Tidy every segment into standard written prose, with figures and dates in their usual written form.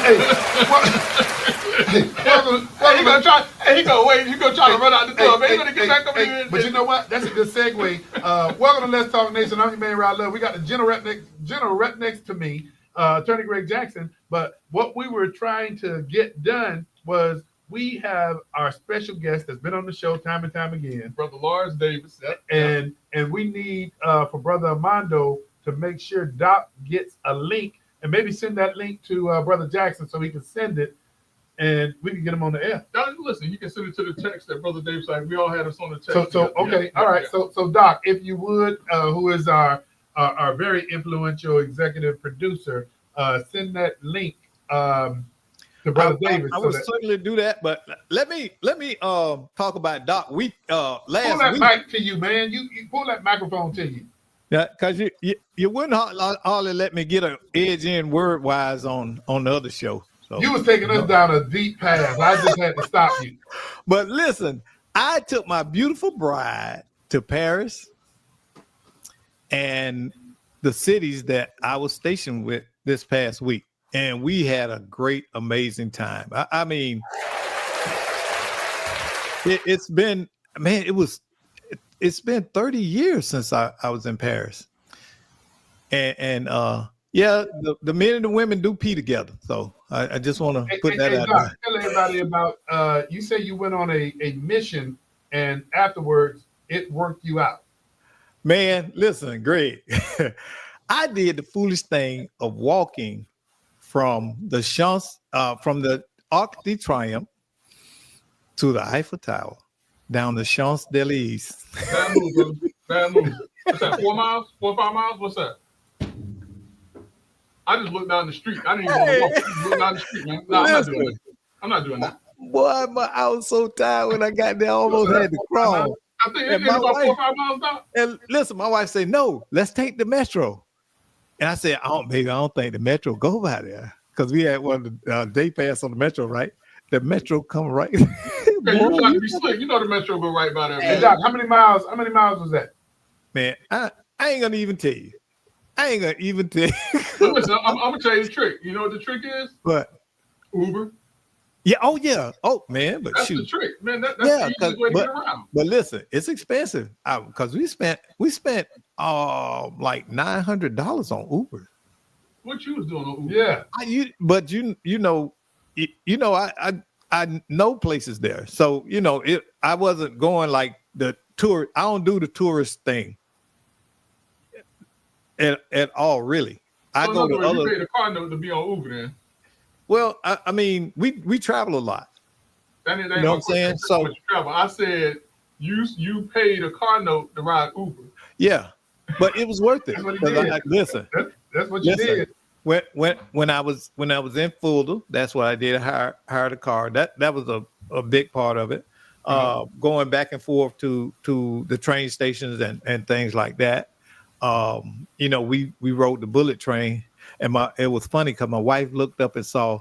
Hey, he gonna wait. He gonna try to run out the door. Man, he gonna get back over here. But you know what? That's a good segue. Welcome to Let's Talk Nation. I'm your man, Rod Love. We got the general rep next to me, Attorney Greg Jackson. But what we were trying to get done was we have our special guest that's been on the show time and time again, Brother Lawrence Davis. And we need for Brother Armando to make sure Doc gets a link and maybe send that link to Brother Jackson so he can send it and we can get him on the air. Now, listen, you can send it to the text that Brother Davis like. We all had us on the text. So okay, all right. So Doc, if you would, who is our very influential executive producer, send that link to Brother Davis. I would certainly do that, but let me talk about Doc. We last week. Pull that mic to you, man. You pull that microphone to you. Yeah, because you wouldn't hardly let me get an edge in word wise on the other show. So you was taking us down a deep path. I just had to stop you. But listen, I took my beautiful bride to Paris and the cities that I was stationed with this past week, and we had a great, amazing time. I mean, it's been 30 years since I was in Paris. And yeah, the men and the women do pee together. So I just want to put that out there. Tell everybody about, you say you went on a mission and afterwards it worked you out. Man, listen, Greg, I did the foolish thing of walking from the Arc de Triomphe to the Eiffel Tower, down the Champs-Élysées. Bad move, brother. Bad move. What's that, 4 miles? 4 or 5 miles? What's that? I just looked down the street. I didn't even want to walk. I just looked down the street, man. No, I'm not doing that. Boy, I was so tired when I got there. I almost had to crawl. I think it's about 4 or 5 miles down. And listen, my wife said, no, let's take the metro. And I said, baby, I don't think the metro go by there. Because we had one of the day pass on the metro, right? The metro come right. Man, you got to be slick. You know the metro go right by there, man. Hey, Doc, how many miles was that? Man, I ain't gonna even tell you. Listen, I'm gonna tell you the trick. You know what the trick is? What? Uber. Yeah. Oh yeah. Oh man, but that's shoot. the trick, man. That's the easiest way to get around. But listen, it's expensive because we spent like $900 on Uber. What you was doing on Uber? Yeah. I know places there, so I wasn't going like the tour. I don't do the tourist thing at all, really. I go to other. You paid a car note to be on Uber, then. Well, I mean, we travel a lot. That ain't you know what I'm saying? So I said you paid a car note to ride Uber. Yeah, but it was worth it. Listen, that's what you did. When I was in Fulda, that's what I did. Hire a car. That was a big part of it. Going back and forth to the train stations and things like that. We rode the bullet train, and it was funny because my wife looked up and saw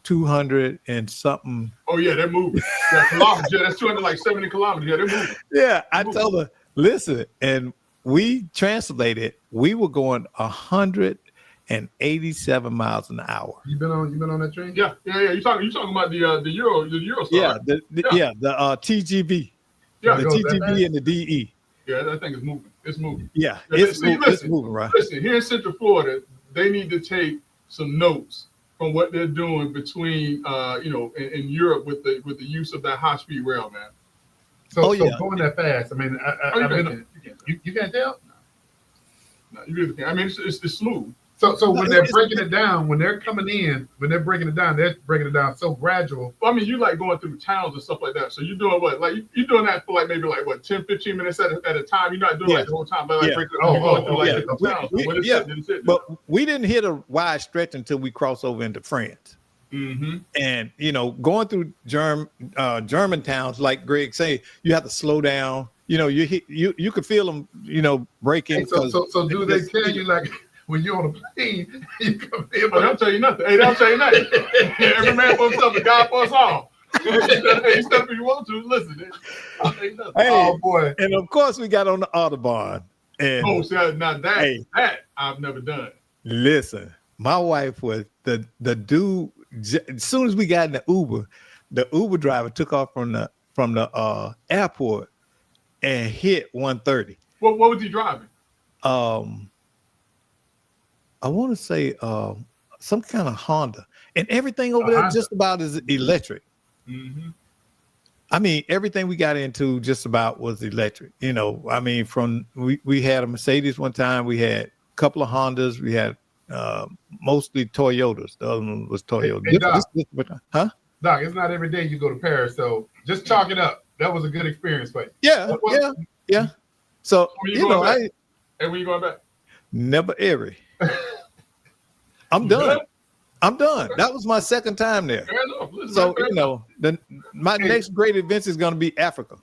200 and something. Oh yeah, they're moving. Yeah, kilometers. Yeah, that's 270 kilometers. Yeah, they're moving. Yeah, I told her, listen, and we translated. We were going 187 miles an hour. You been on that train? Yeah. You talking about the Euro Yeah, the TGV. Yeah, the TGV and the DE. Yeah, that thing is moving. It's moving. Yeah, it's moving, right? Listen, here in Central Florida, they need to take some notes from what they're doing between, in Europe with the use of that high speed rail, man. So going that fast. I mean, you can't tell. No, you really can't. I mean, it's smooth. So when they're breaking it down, when they're coming in, when they're breaking it down so gradual. Well, I mean, you like going through towns and stuff like that. So you're doing what? Like you're doing that for like maybe 10, 15 minutes at a time. You're not doing like the whole time, but like But we didn't hit a wide stretch until we crossed over into France. Mm-hmm. And going through German towns, like Greg say, you have to slow down. You could feel them, breaking. So do they tell you like? When you're on a plane, you come in. But they'll tell you nothing. Hey, they'll tell you nothing. Every man for himself, the God for us all. You step if you want to. Listen, I'll tell you nothing. Hey, oh boy! And of course, we got on the Autobahn. And now that I've never done. Listen, my wife was the dude as soon as we got in the Uber driver took off from the airport and hit 130. What was he driving? I want to say some kind of Honda, and everything over there Honda. just about is electric. Mm-hmm. I mean, everything we got into just about was electric. You know, I mean, we had a Mercedes one time, we had a couple of Hondas, we had mostly Toyotas. The other one was Toyota. Hey, Doc. Huh? Doc, it's not every day you go to Paris, so just chalk it up. That was a good experience for you. Yeah, Well, yeah. So When you you going know, back? I And when you going back? never ever. I'm done. I'm done. That was my second time there. Fair enough. Listen, So fair you enough. know, my next great adventure is going to be Africa.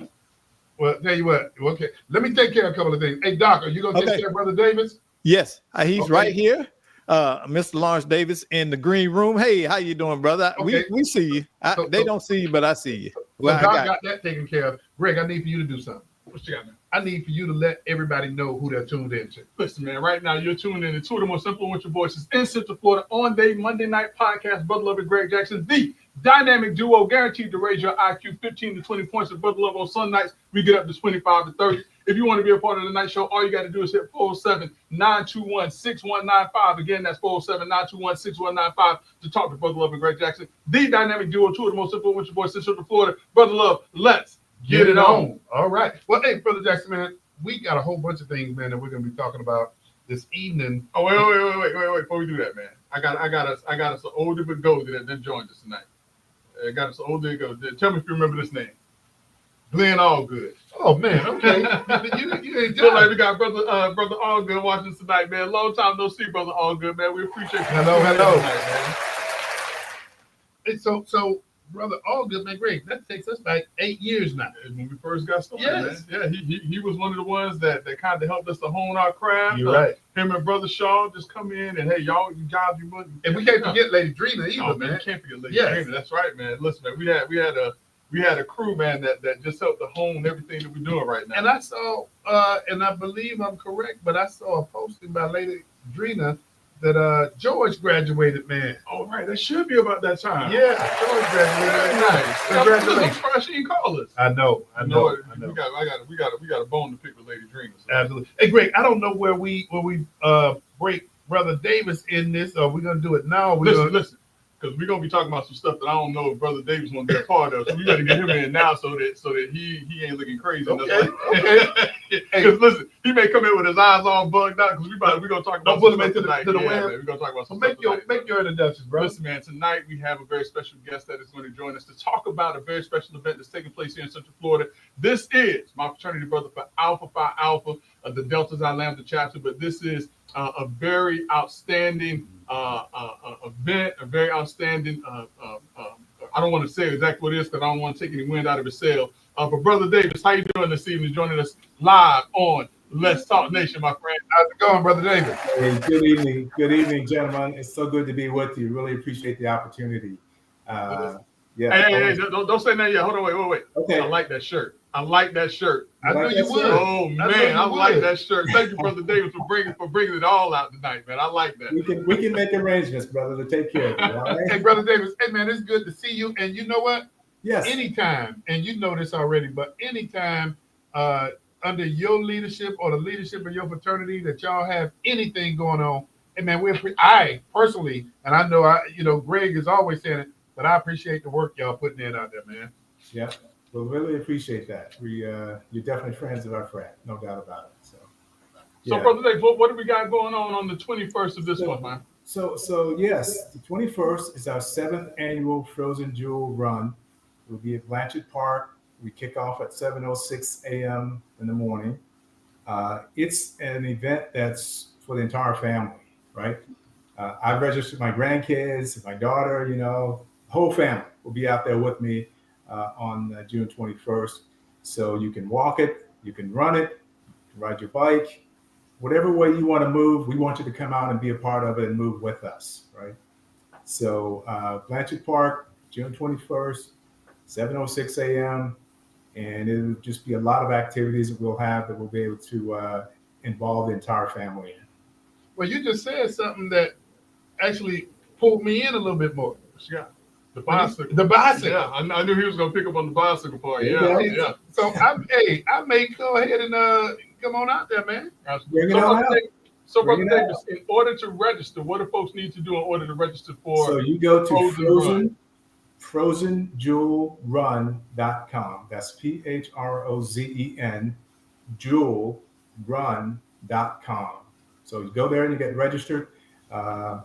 Well, tell you what. Okay, let me take care of a couple of things. Hey, Doc, are you gonna take Okay. care of Brother Davis? Yes, he's Okay. right here. Mr. Lawrence Davis in the green room. Hey, how you doing, brother? Okay. We see you. So- They don't see you, but I see you. So Well, I Doc got got that taken care of. Greg, I need for you to do something. What you got, man? I need for you to let everybody know who they're tuned into. Listen, man, right now you're tuning in to two of the most influential voices in Central Florida on day Monday night podcast. Brother Love and Greg Jackson, the dynamic duo guaranteed to raise your IQ 15 to 20 points. With Brother Love on Sundays, we get up to 25 to 30. If you want to be a part of the night show, all you got to do is hit 407-921-6195. Again, that's 407-921-6195 to talk to Brother Love and Greg Jackson, the dynamic duo, two of the most influential voices in Central Florida. Brother Love, let's get it on. All right. Well, hey, Brother Jackson, man, we got a whole bunch of things, man, that we're gonna be talking about this evening. Oh, wait. Before we do that, man, I got us an older but goldie that joined us tonight. I got us an older but goldie. Tell me if you remember this name. Glenn Allgood. Oh man, okay. you ain't Feel like done. we got brother Allgood watching us tonight, man. Long time no see, brother Allgood, man. We appreciate you. Hello. Tonight, man. Hey, so Brother Allgood, man, Greg, that takes us back 8 years now. When we first got started, Yes. man. Yeah, he was one of the ones that kind of helped us to hone our craft. You're right. Him and Brother Shaw just come in and hey, y'all, you guys, you want. And we can't forget Lady Drina either, Oh, man. we can't forget Lady Yes. Drina. That's right, man. Listen, man, we had a crew, man, that just helped to hone everything that we're doing right now. And I saw, and I believe I'm correct, but I saw a posting by Lady Drina that George graduated, man. Oh, right. That should be about that time. Yeah, George Very graduated. nice. Congratulations. I'm surprised she didn't call us. I know. We got a bone to pick with Lady Drina. So. Absolutely. Hey, Greg, I don't know where we break Brother Davis in this. Or we're gonna do it now. Listen, because we're gonna be talking about some stuff that I don't know if Brother Davis want to be a part of. So we got to get him in now so that he ain't looking crazy. Okay. Because listen, he may come in with his eyes all bugged out because we're gonna talk about Don't put some him stuff into tonight. the Yeah, web. man, we're gonna talk about So some make stuff your tonight. introductions, bro. Listen, man, tonight we have a very special guest that is going to join us to talk about a very special event that's taking place here in Central Florida. This is my fraternity brother for Alpha Phi Alpha, the Delta Xi Lambda chapter, but this is a very outstanding event, a very outstanding, I don't want to say exactly what it is because I don't want to take any wind out of his sail. But Brother Davis, how you doing this evening? Joining us live on Let's Talk Nation, my friend. How's it going, Brother Davis? Hey, good evening, gentlemen. It's so good to be with you. Really appreciate the opportunity. Yeah. Hey, don't say that yet. Hold on, wait. Okay. I like that shirt. I like that shirt. I knew like you that would. shirt? Oh I know man, you I like would. that shirt. Thank you, Brother Davis, for bringing it all out tonight, man. I like that. We can make arrangements, brother, to take care of you. All Hey, right? Brother Davis. Hey, man, it's good to see you. And you know what? Yes. Anytime, and you know this already, but anytime under your leadership or the leadership of your fraternity that y'all have anything going on, hey man, I personally, and I know Greg is always saying it, but I appreciate the work y'all putting in out there, man. Yeah. We'll really appreciate that. You're definitely friends of our friend, no doubt about it. So. So, yeah. Brother Davis, what do we got going on the 21st of this month, man? So yes, the 21st is our 7th annual Frozen Jewel Run. We'll be at Blanchard Park. We kick off at 7:06 a.m. in the morning. It's an event that's for the entire family, right? I've registered my grandkids, my daughter, the whole family will be out there with me on June 21st. So you can walk it, you can run it, you can ride your bike, whatever way you want to move, we want you to come out and be a part of it and move with us, right? So Blanchard Park, June 21st, 7:06 a.m. And it'll just be a lot of activities that we'll have that we'll be able to involve the entire family in. Well, you just said something that actually pulled me in a little bit more. Yeah. The bicycle. The bicycle. Yeah, I knew he was gonna pick up on the bicycle part. There you Yeah, go. yeah. So I may go ahead and come on out there, man. Bring it So, on Brother out. Davis, so, Bring Brother it Davis, in order to register, what do folks need to do in order to register for? So you go to Frozen frozenjewelrun.com. That's PHROZEN jewelrun.com. So you go there and you get registered. I'm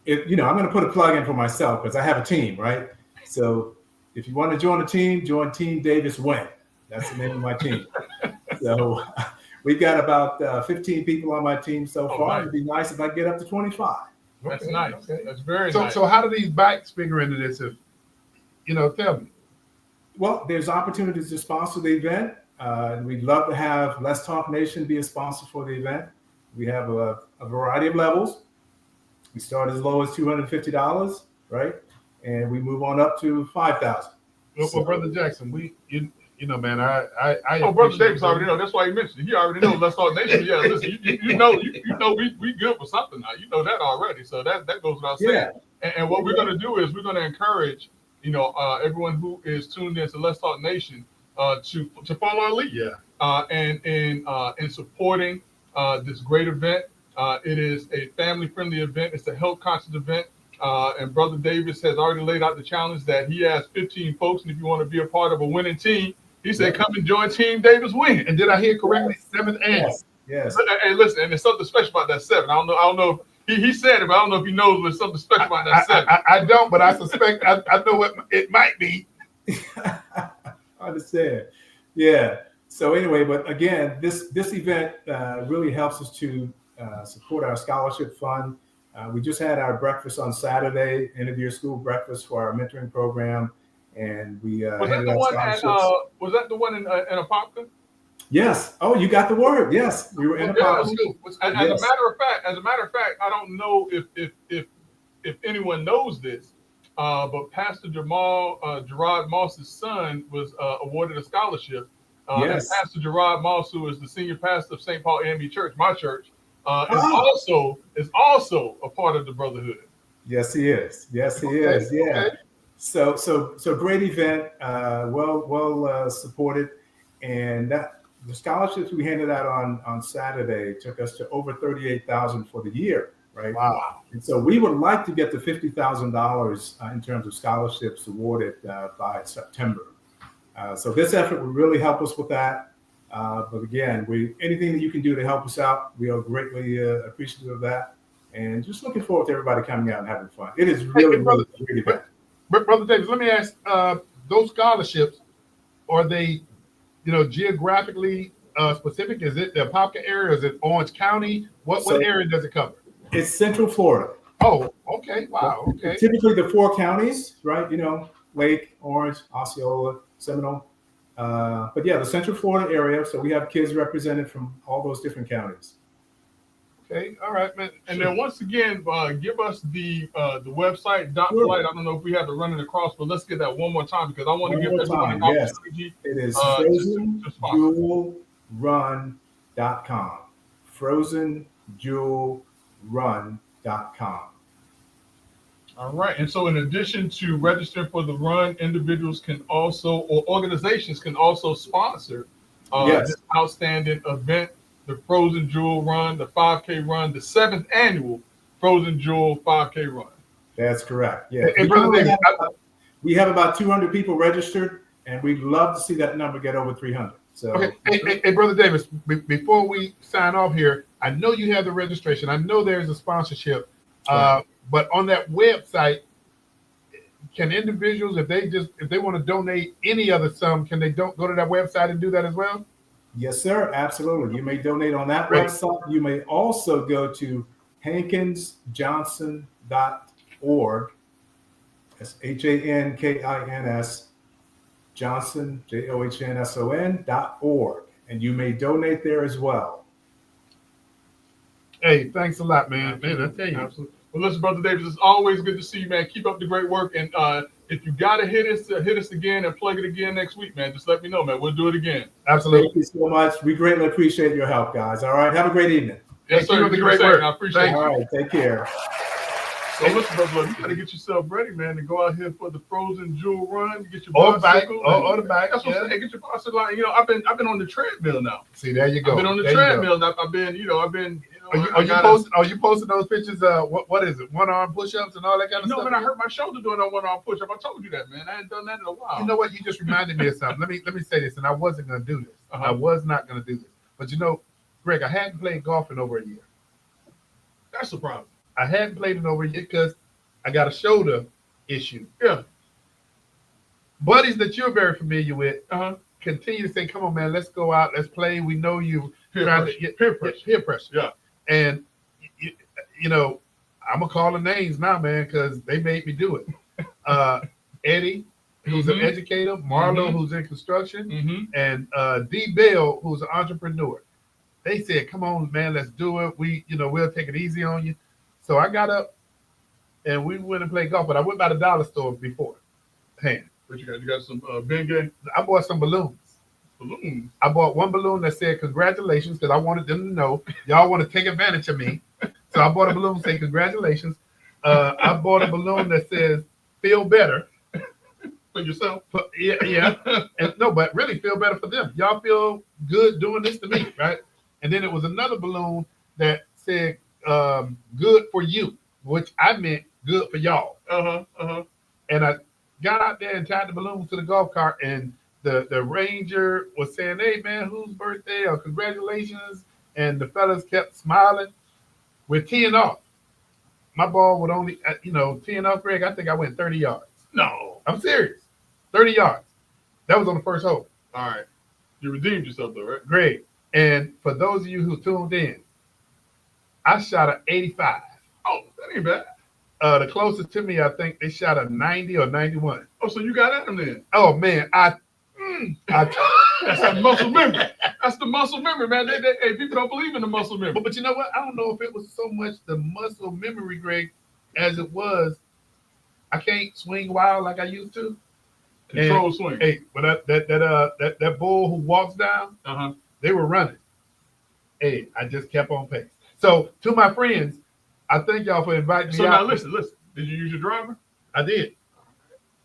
going to put a plug in for myself because I have a team, right? So if you want to join a team, join Team Davis Win. That's the name of my team. So we've got about 15 people on my team so far. nice. It'd be nice if I get up to 25. That's Okay, nice. okay. That's very So nice. so how do these bikes figure into this? If, tell me. Well, there's opportunities to sponsor the event. We'd love to have Let's Talk Nation be a sponsor for the event. We have a variety of levels. We start as low as $250, right? And we move on up to $5,000. Well, Brother Jackson, man, I Oh, Brother appreciate Davis already know. That's why he mentioned it. He already knows. Let's Talk Nation. Yeah, listen, you know, we good for something now. You know that already. So that goes without saying. Yeah. And what we're going to do is we're going to encourage, everyone who is tuned in to Let's Talk Nation to follow our lead. Yeah. And in supporting this great event. It is a family-friendly event. It's a health-conscious event. And Brother Davis has already laid out the challenge that he has 15 folks. And if you want to be a part of a winning team, he said, come and join Team Davis Win. And did I hear correctly? 7th annual. Yes. And listen, and there's something special about that 7. I don't know if he said it, but I don't know if he knows there's something special about that 7. I don't, but I suspect I know what it might be. I understand. Yeah. So anyway, but again, this event really helps us to support our scholarship fund. We just had our breakfast on Saturday, end of year school breakfast for our mentoring program, and we Was that handed the out one? And, scholarships. was that the one in Apopka? Yes. Oh, you got the word. Yes, we were in a Yeah, podcast. As Yes. a matter of fact, I don't know if anyone knows this, but Pastor Gerard Moss's son was awarded a scholarship. Yes. And Pastor Gerard Moss, who is the senior pastor of St. Paul AME Church, my church, is also a part of the Brotherhood. Yes, he is. Yes, he Okay, is. Yeah. okay. So great event. Well supported, and the scholarships we handed out on Saturday took us to over $38,000 for the year. Right. Wow. And so we would like to get to $50,000 in terms of scholarships awarded by September. So this effort would really help us with that. But again, anything that you can do to help us out, we are greatly appreciative of that. And just looking forward to everybody coming out and having fun. It is really, brother, really a great event. But Brother Davis, let me ask, those scholarships, are they, geographically specific? Is it the Apopka area? Is it Orange County? What area does it cover? It's Central Florida. Oh, okay. Wow. Okay. Typically the 4 counties, right? Lake, Orange, Osceola, Seminole. But yeah, the Central Florida area. So we have kids represented from all those different counties. Okay. All right, man. And then once again, give us the website Sure. .flight. I don't know if we have to run it across, but let's get that one more time because I want to One give more everyone an time, yes. opportunity. It is to sponsor. frozenjewelrun.com. frozenjewelrun.com. All right. And so in addition to registering for the run, individuals can also, or organizations can also sponsor Yes. this outstanding event, the Frozen Jewel Run, the 5K Run, the 7th annual Frozen Jewel 5K Run. That's correct. Yeah. Hey, Brother Davis, We have about 200 people registered, and we'd love to see that number get over 300. So okay. Hey, Brother Davis, before we sign off here, I know you have the registration. I know there's a sponsorship. Right. But on that website, can individuals, if they want to donate any other sum, can they go to that website and do that as well? yes, sir. Absolutely. You may donate on that Great. website. You may also go to hankinsjohnson.org. That's HANKINS Johnson, JOHNSON.org. And you may donate there as well. Hey, thanks a lot, man. Man, I tell you. Absolutely. Well, listen, Brother Davis, it's always good to see you, man. Keep up the great work. And if you got to hit us again and plug it again next week, man, just let me know, man. We'll do it again. Absolutely. Thank you so much. We greatly appreciate your help, guys. All right. Have a great evening. Yes, Thank you sir. for the You great were saying, work. I appreciate Thank it. All right. Take care. So listen, brother, you gotta get yourself ready, man, to go out here for the Frozen Jewel run. Get your Or bike, bicycle. or the bike. That's what I'm Yeah. saying. Get your bicycle. You know, I've been on the treadmill now. See, there you go. I've been on the There you go. treadmill. And I've been. Are you posting those pictures? What is it? One arm push-ups and all that kind of No, stuff. man, I hurt my shoulder doing a one-arm push-up. I told you that, man. I hadn't done that in a while. You know what? You just reminded me of something. Let me say this, and I wasn't going to do this. Uh-huh. I was not going to do this. But you know, Greg, I hadn't played golf in over a year. That's the problem. I hadn't played in over a year because I got a shoulder issue. Yeah. Buddies that you're very familiar with Uh-huh. continue to say, "Come on, man, let's go out, let's play. We know you Peer trying pressure. to get Peer pressure. peer pressure." Yeah. And you know, I'm gonna call the names now, man, because they made me do it. Eddie, who's an Mhm. educator, Marlo, Mhm. who's in construction, Mm-hmm. and D. Bell, who's an entrepreneur. They said, "Come on, man, let's do it. We'll take it easy on you." So I got up and we went and played golf, but I went by the dollar store before. Hand. What you got? You got some Bengay I bought some balloons. balloons. I bought one balloon that said congratulations because I wanted them to know y'all want to take advantage of me. So I bought a balloon saying congratulations. I bought a balloon that says feel better. For yourself. Yeah. And no, but really feel better for them. Y'all feel good doing this to me, right? And then it was another balloon that said good for you, which I meant good for y'all. Uh-huh. Uh-huh. And I got out there and tied the balloons to the golf cart, and the ranger was saying, "Hey man, whose birthday?" or "Congratulations." And the fellas kept smiling. We're teeing off. My ball would only, teeing off, Greg, I think I went 30 yards. No. I'm serious. 30 yards. That was on the first hole. All right. You redeemed yourself though, right? Greg. And for those of you who tuned in, I shot an 85. Oh, that ain't bad. The closest to me, I think they shot a 90 or 91. Oh, so you got at him then. Oh man, That's that muscle memory. That's the muscle memory, man. Hey, people don't believe in the muscle memory. but you know what? I don't know if it was so much the muscle memory, Greg, as it was I can't swing wild like I used to. Control swing. Hey, but that bull who walks down, Uh-huh. they were running. Hey, I just kept on pace. So to my friends, I thank y'all for inviting me So out. now listen. Did you use your driver? I did.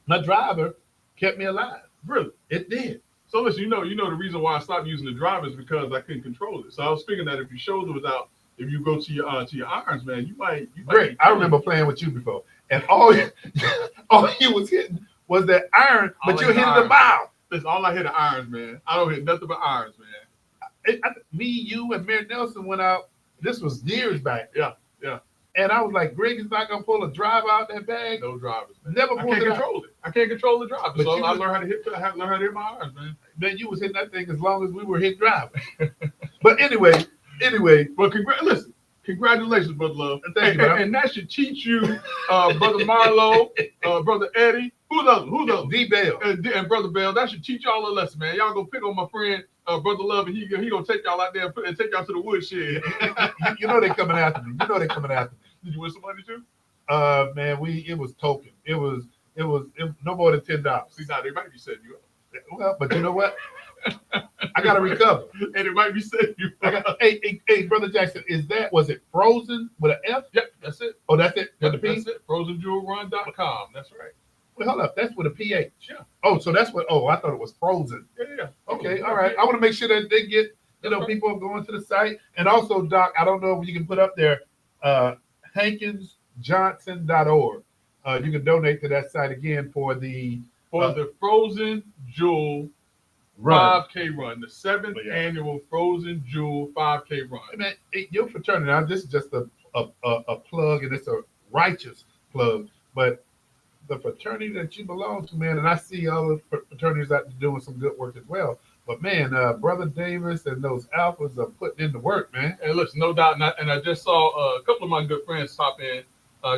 My driver kept me alive. Really? It did. So listen, you know the reason why I stopped using the driver is because I couldn't control it. So I was figuring that if your shoulder was out, if you go to your irons, man, you might. Great. I remember playing with you before, and all you was hitting was that iron, but you hit the bow. Listen, all I hit are irons, man. I don't hit nothing but irons, man. Me, you, and Mary Nelson went out. This was years back. Yeah. And I was like, Greg is not gonna pull a drive out that bag. No drivers, man. Never I pulled can't it out. control it. I can't control the driver. But So you I was- learned how to hit my irons, man. Man, you was hitting that thing as long as we were hitting drivers. But anyway, But congratulations, Brother Love. Thank you, bro. And that should teach you, Brother Marlo, Brother Eddie. Who's other? D Bell. And Brother Bell. That should teach y'all a lesson, man. Y'all go pick on my friend, Brother Love, and he gonna take y'all out there and take y'all to the woodshed. You know they coming after me. Did you win some money too? Man, it was token. It was no more than $10. See, now they might be setting you up. Well, but you know what? I gotta recover. And it might be setting you up. Hey, Brother Jackson, was it Frozen with an F? Yep, that's it. Oh, that's it? With the P? That's it. FrozenJewelRun.com. That's right. Well, hold up. That's with a PH. Yeah. Oh, so that's what, I thought it was Frozen. Yeah. Okay, all right. I want to make sure that they get, That's people are going to the site. And also, Doc, I don't know if you can put up there, HankensJohnson.org. You can donate to that site again for the the Frozen Jewel run. 5K run, the 7th Yeah. annual Frozen Jewel 5K run. Hey, man, your fraternity, now this is just a plug, and it's a righteous plug, but the fraternity that you belong to, man, and I see all the fraternities out there doing some good work as well. But man, Brother Davis and those alphas are putting in the work, man. And listen, no doubt, and I just saw a couple of my good friends pop in.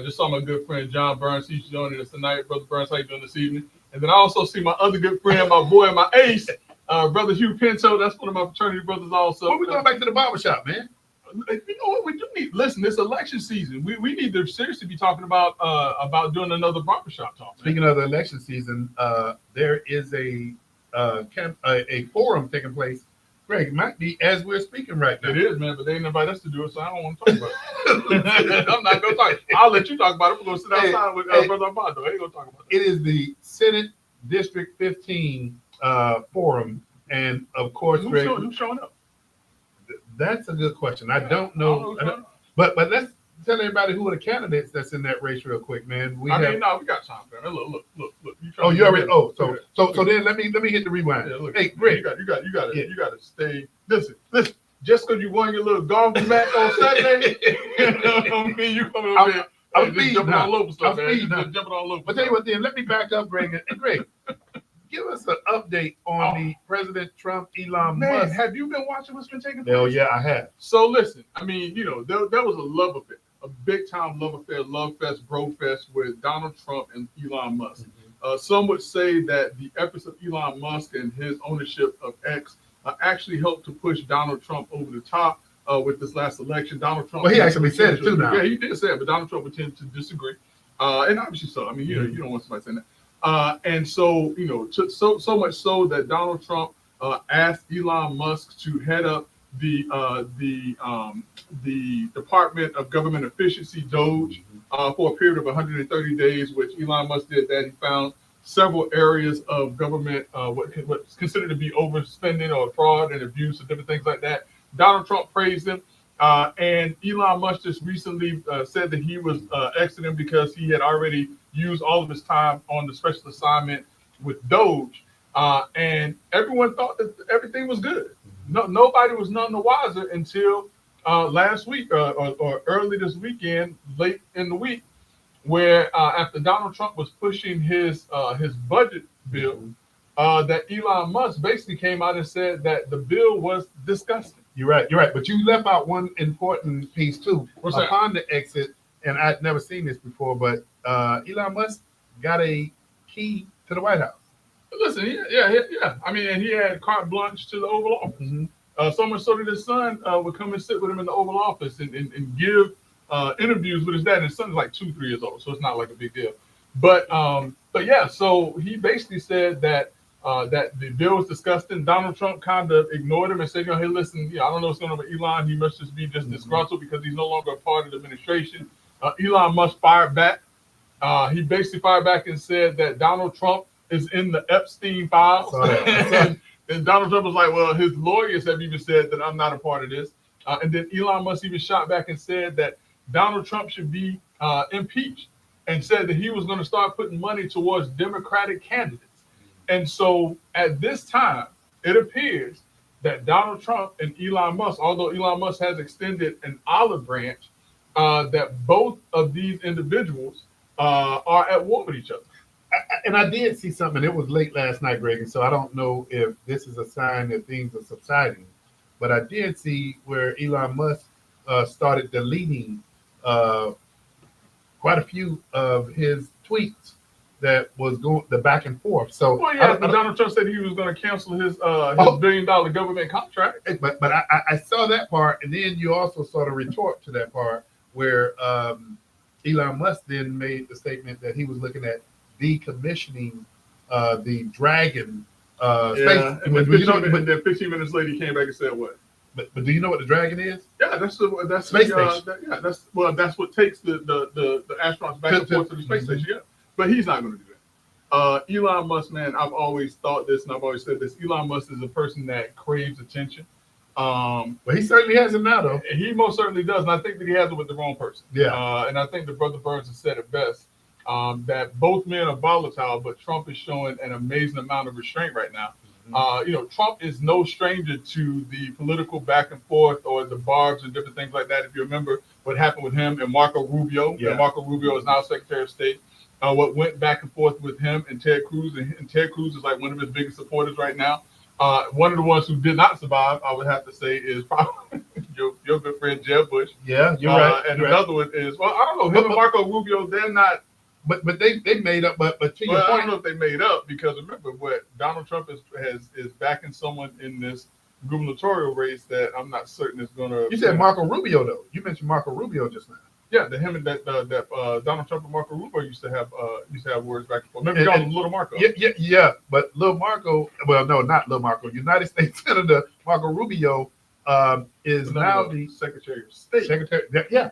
Just saw my good friend John Burns. He's joining us tonight. Brother Burns, how you doing this evening? And then I also see my other good friend, my boy, my ace, Brother Hugh Pinto. That's one of my fraternity brothers also. Well, we're going back to the barbershop, man. You know what we do need? Listen, it's election season. We need to seriously be talking about doing another barbershop talk. Man. Speaking of the election season, there is a forum taking place Greg, it might be as we're speaking right now. It is, man, but they ain't nobody else to do it, so I don't want to talk about it. I'm not gonna talk. I'll let you talk about it. We're gonna sit outside with Brother Armando. I ain't gonna talk about it. It is the Senate District 15 forum, and of course, Greg, Who's showing up? that's a good question. I don't know, but let's tell everybody who are the candidates that's in that race real quick, man. We got time, man. Look. Oh, you already. Oh, so then let me hit the rewind. Yeah, look, hey, Greg, you gotta stay. Listen. Just because you won your little golf match on Saturday, don't mean you coming over here. I'm just jumping now. all over stuff, I'm man. feeding now. Just jumping all over. But tell you what, then let me back up, Greg. And Greg, give us an update on the President Trump, Elon Man, Musk. have you been watching what's been taking place? Hell yeah, I have. So listen, I mean, you know, there was a love affair, a big time love affair, love fest, bro fest with Donald Trump and Elon Musk. Some would say that the efforts of Elon Musk and his ownership of X actually helped to push Donald Trump over the top with this last election. Donald Trump. Well, he actually said it too now. Yeah, he did say it, but Donald Trump would tend to disagree, and obviously so. I mean, you know, you don't want somebody saying that. And so, you know, so much so that Donald Trump asked Elon Musk to head up the Department of Government Efficiency, DOGE, for a period of 130 days, which Elon Musk did that. He found several areas of government what's considered to be overspending or fraud and abuse and different things like that. Donald Trump praised him, and Elon Musk just recently said that he was exiting because he had already used all of his time on the special assignment with DOGE, and everyone thought that everything was good. Nobody was none the wiser until last week or early this weekend, late in the week, where after Donald Trump was pushing his budget bill, that Elon Musk basically came out and said that the bill was disgusting. You're right. But you left out one important piece too. What's that? Upon the exit, and I'd never seen this before, but Elon Musk got a key to the White House. Listen, yeah. I mean, and he had carte blanche to the Oval Office. So much so that his son would come and sit with him in the Oval Office and give interviews with his dad. And his son's like 2-3 years old, so it's not like a big deal. But yeah, so he basically said that that the bill was disgusting. Donald Trump kind of ignored him and said, hey, listen, I don't know what's going on with Elon. He must just be disgruntled because he's no longer a part of the administration. Elon Musk fired back. He basically fired back and said that Donald Trump is in the Epstein files. And Donald Trump was like, well, his lawyers have even said that I'm not a part of this. And then Elon Musk even shot back and said that Donald Trump should be impeached, and said that he was going to start putting money towards Democratic candidates. And so at this time, it appears that Donald Trump and Elon Musk, although Elon Musk has extended an olive branch, that both of these individuals are at war with each other. And I did see something. It was late last night, Greg, and so I don't know if this is a sign that things are subsiding. But I did see where Elon Musk started deleting quite a few of his tweets that was going the back and forth. So, well, yeah, Donald Trump said he was going to cancel his $1 billion government contract. But I saw that part, and then you also saw the retort to that part where Elon Musk then made the statement that he was looking at decommissioning the Dragon space. And then 15 minutes later, he came back and said what? But do you know what the Dragon is? Yeah, that's space station. That's what takes the astronauts back and forth to the space station. Yeah, but he's not going to do that. Elon Musk, man, I've always thought this, and I've always said this. Elon Musk is a person that craves attention. Well, he certainly has it now, though. He most certainly does, and I think that he has it with the wrong person. Yeah. And I think that Brother Burns has said it best. That both men are volatile, but Trump is showing an amazing amount of restraint right now. Trump is no stranger to the political back and forth or the barbs and different things like that. If you remember what happened with him and Marco Rubio, and Marco Rubio is now Secretary of State. What went back and forth with him and Ted Cruz, and Ted Cruz is like one of his biggest supporters right now. One of the ones who did not survive, I would have to say, is probably your good friend Jeb Bush. Yeah, you're right. And you're another one is, well, I don't know, him and Marco Rubio, they're not. But they made up. But to your point, I don't know if they made up, because remember what Donald Trump is backing someone in this gubernatorial race that I'm not certain is going to. You said Marco Rubio, though. You mentioned Marco Rubio just now. Yeah, the him and that Donald Trump and Marco Rubio used to have words back and forth. Maybe call him Little Marco. Yeah. But Lil Marco, well, no, not Lil Marco. United States Senator Marco Rubio is now the Secretary of State. Secretary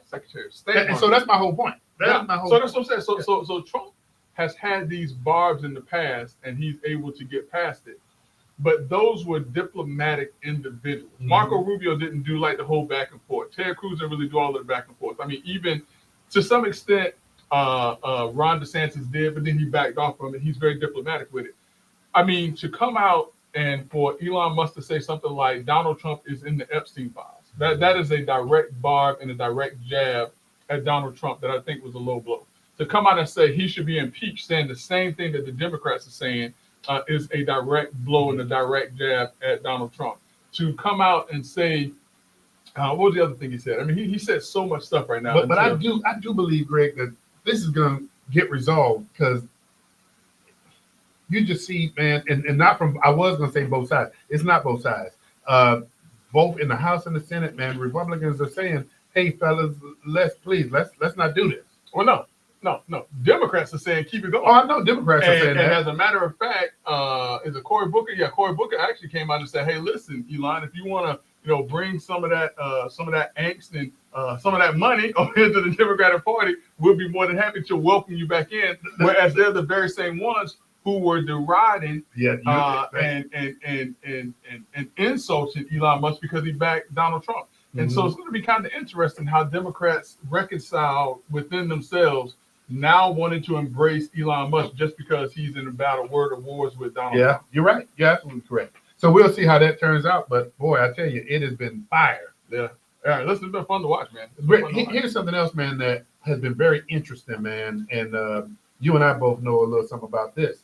Secretary of State. and so that's my whole point. That's my whole So that's what I'm saying. So Trump has had these barbs in the past, and he's able to get past it. But those were diplomatic individuals. Mhm. Marco Rubio didn't do like the whole back and forth. Ted Cruz didn't really do all of the back and forth. I mean, even to some extent, Ron DeSantis did, but then he backed off from it. He's very diplomatic with it. I mean, to come out and for Elon Musk to say something like Donald Trump is in the Epstein files, that is a direct barb and a direct jab at Donald Trump that I think was a low blow. To come out and say he should be impeached, saying the same thing that the Democrats are saying, is a direct blow and a direct jab at Donald Trump. To come out and say, what was the other thing he said? I mean, he said so much stuff right now. but I do believe, Greg, that this is going to get resolved because you just see, man, and not from, I was going to say both sides. It's not both sides. Both in the House and the Senate, man, Republicans are saying, hey, fellas, let's not do this. Well, no. Democrats are saying keep it going. Oh, I know Democrats are saying And that. as a matter of fact, is it Cory Booker? Yeah, Cory Booker actually came out and said, "Hey, listen, Elon, if you want to, bring some of that angst and some of that money over into the Democratic Party, we'll be more than happy to welcome you back in." Whereas they're the very same ones who were deriding and insulting Elon Musk because he backed Donald Trump. And so it's going to be kind of interesting how Democrats reconcile within themselves now wanting to embrace Elon Musk just because he's in a battle word of wars with Donald Trump. You're right. You're absolutely correct. So we'll see how that turns out. But boy, I tell you, it has been fire. Yeah. All right, listen, it's been fun to watch, man. It's been fun to watch. Here's something else, man, that has been very interesting, man. And you and I both know a little something about this.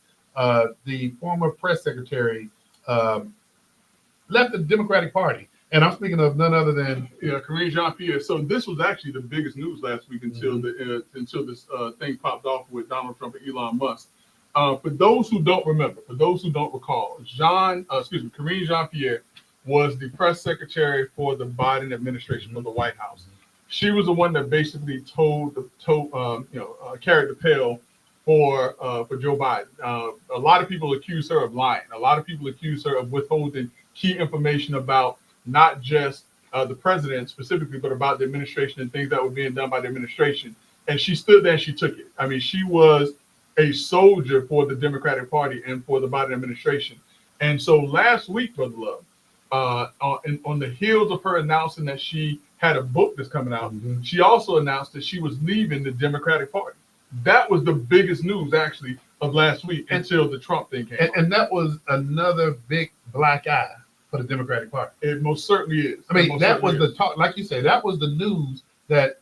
The former press secretary left the Democratic Party. And I'm speaking of none other than Karine Jean-Pierre. So this was actually the biggest news last week until this thing popped off with Donald Trump and Elon Musk. For those who don't remember, for those who don't recall, Karine Jean-Pierre was the press secretary for the Biden administration for the White House. She was the one that basically carried the pail for Joe Biden. A lot of people accuse her of lying. A lot of people accuse her of withholding key information about not just the president specifically, but about the administration and things that were being done by the administration. And she stood there and she took it. I mean, she was a soldier for the Democratic Party and for the Biden administration. And so last week, Brother Love, on the heels of her announcing that she had a book that's coming out, she also announced that she was leaving the Democratic Party. That was the biggest news, actually, of last week until the Trump thing came out. And that was another big black eye for the Democratic Party. It most certainly is. I mean, that was the talk, like you say, that was the news that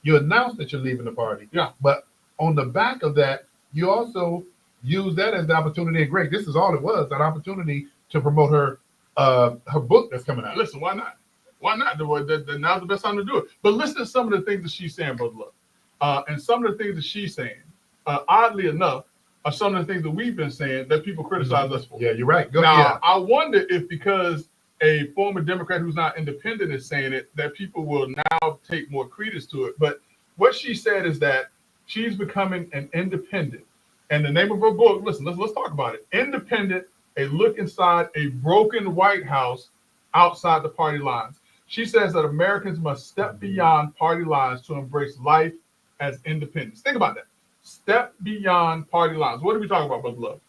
you announced that you're leaving the party. Yeah. But on the back of that, you also use that as the opportunity. And Greg, this is all it was, an opportunity to promote her book that's coming out. Listen, why not? Why not? Now's the best time to do it. But listen to some of the things that she's saying, Brother Love. And some of the things that she's saying, oddly enough, are some of the things that we've been saying that people criticize us for. Yeah, you're right. I wonder if because a former Democrat who's not independent is saying it, that people will now take more credence to it. But what she said is that she's becoming an independent. And the name of her book, listen, let's talk about it. Independent, a look inside a broken White House outside the party lines. She says that Americans must step beyond party lines to embrace life as independents. Think about that. Step beyond party lines. What are we talking about, Brother Love?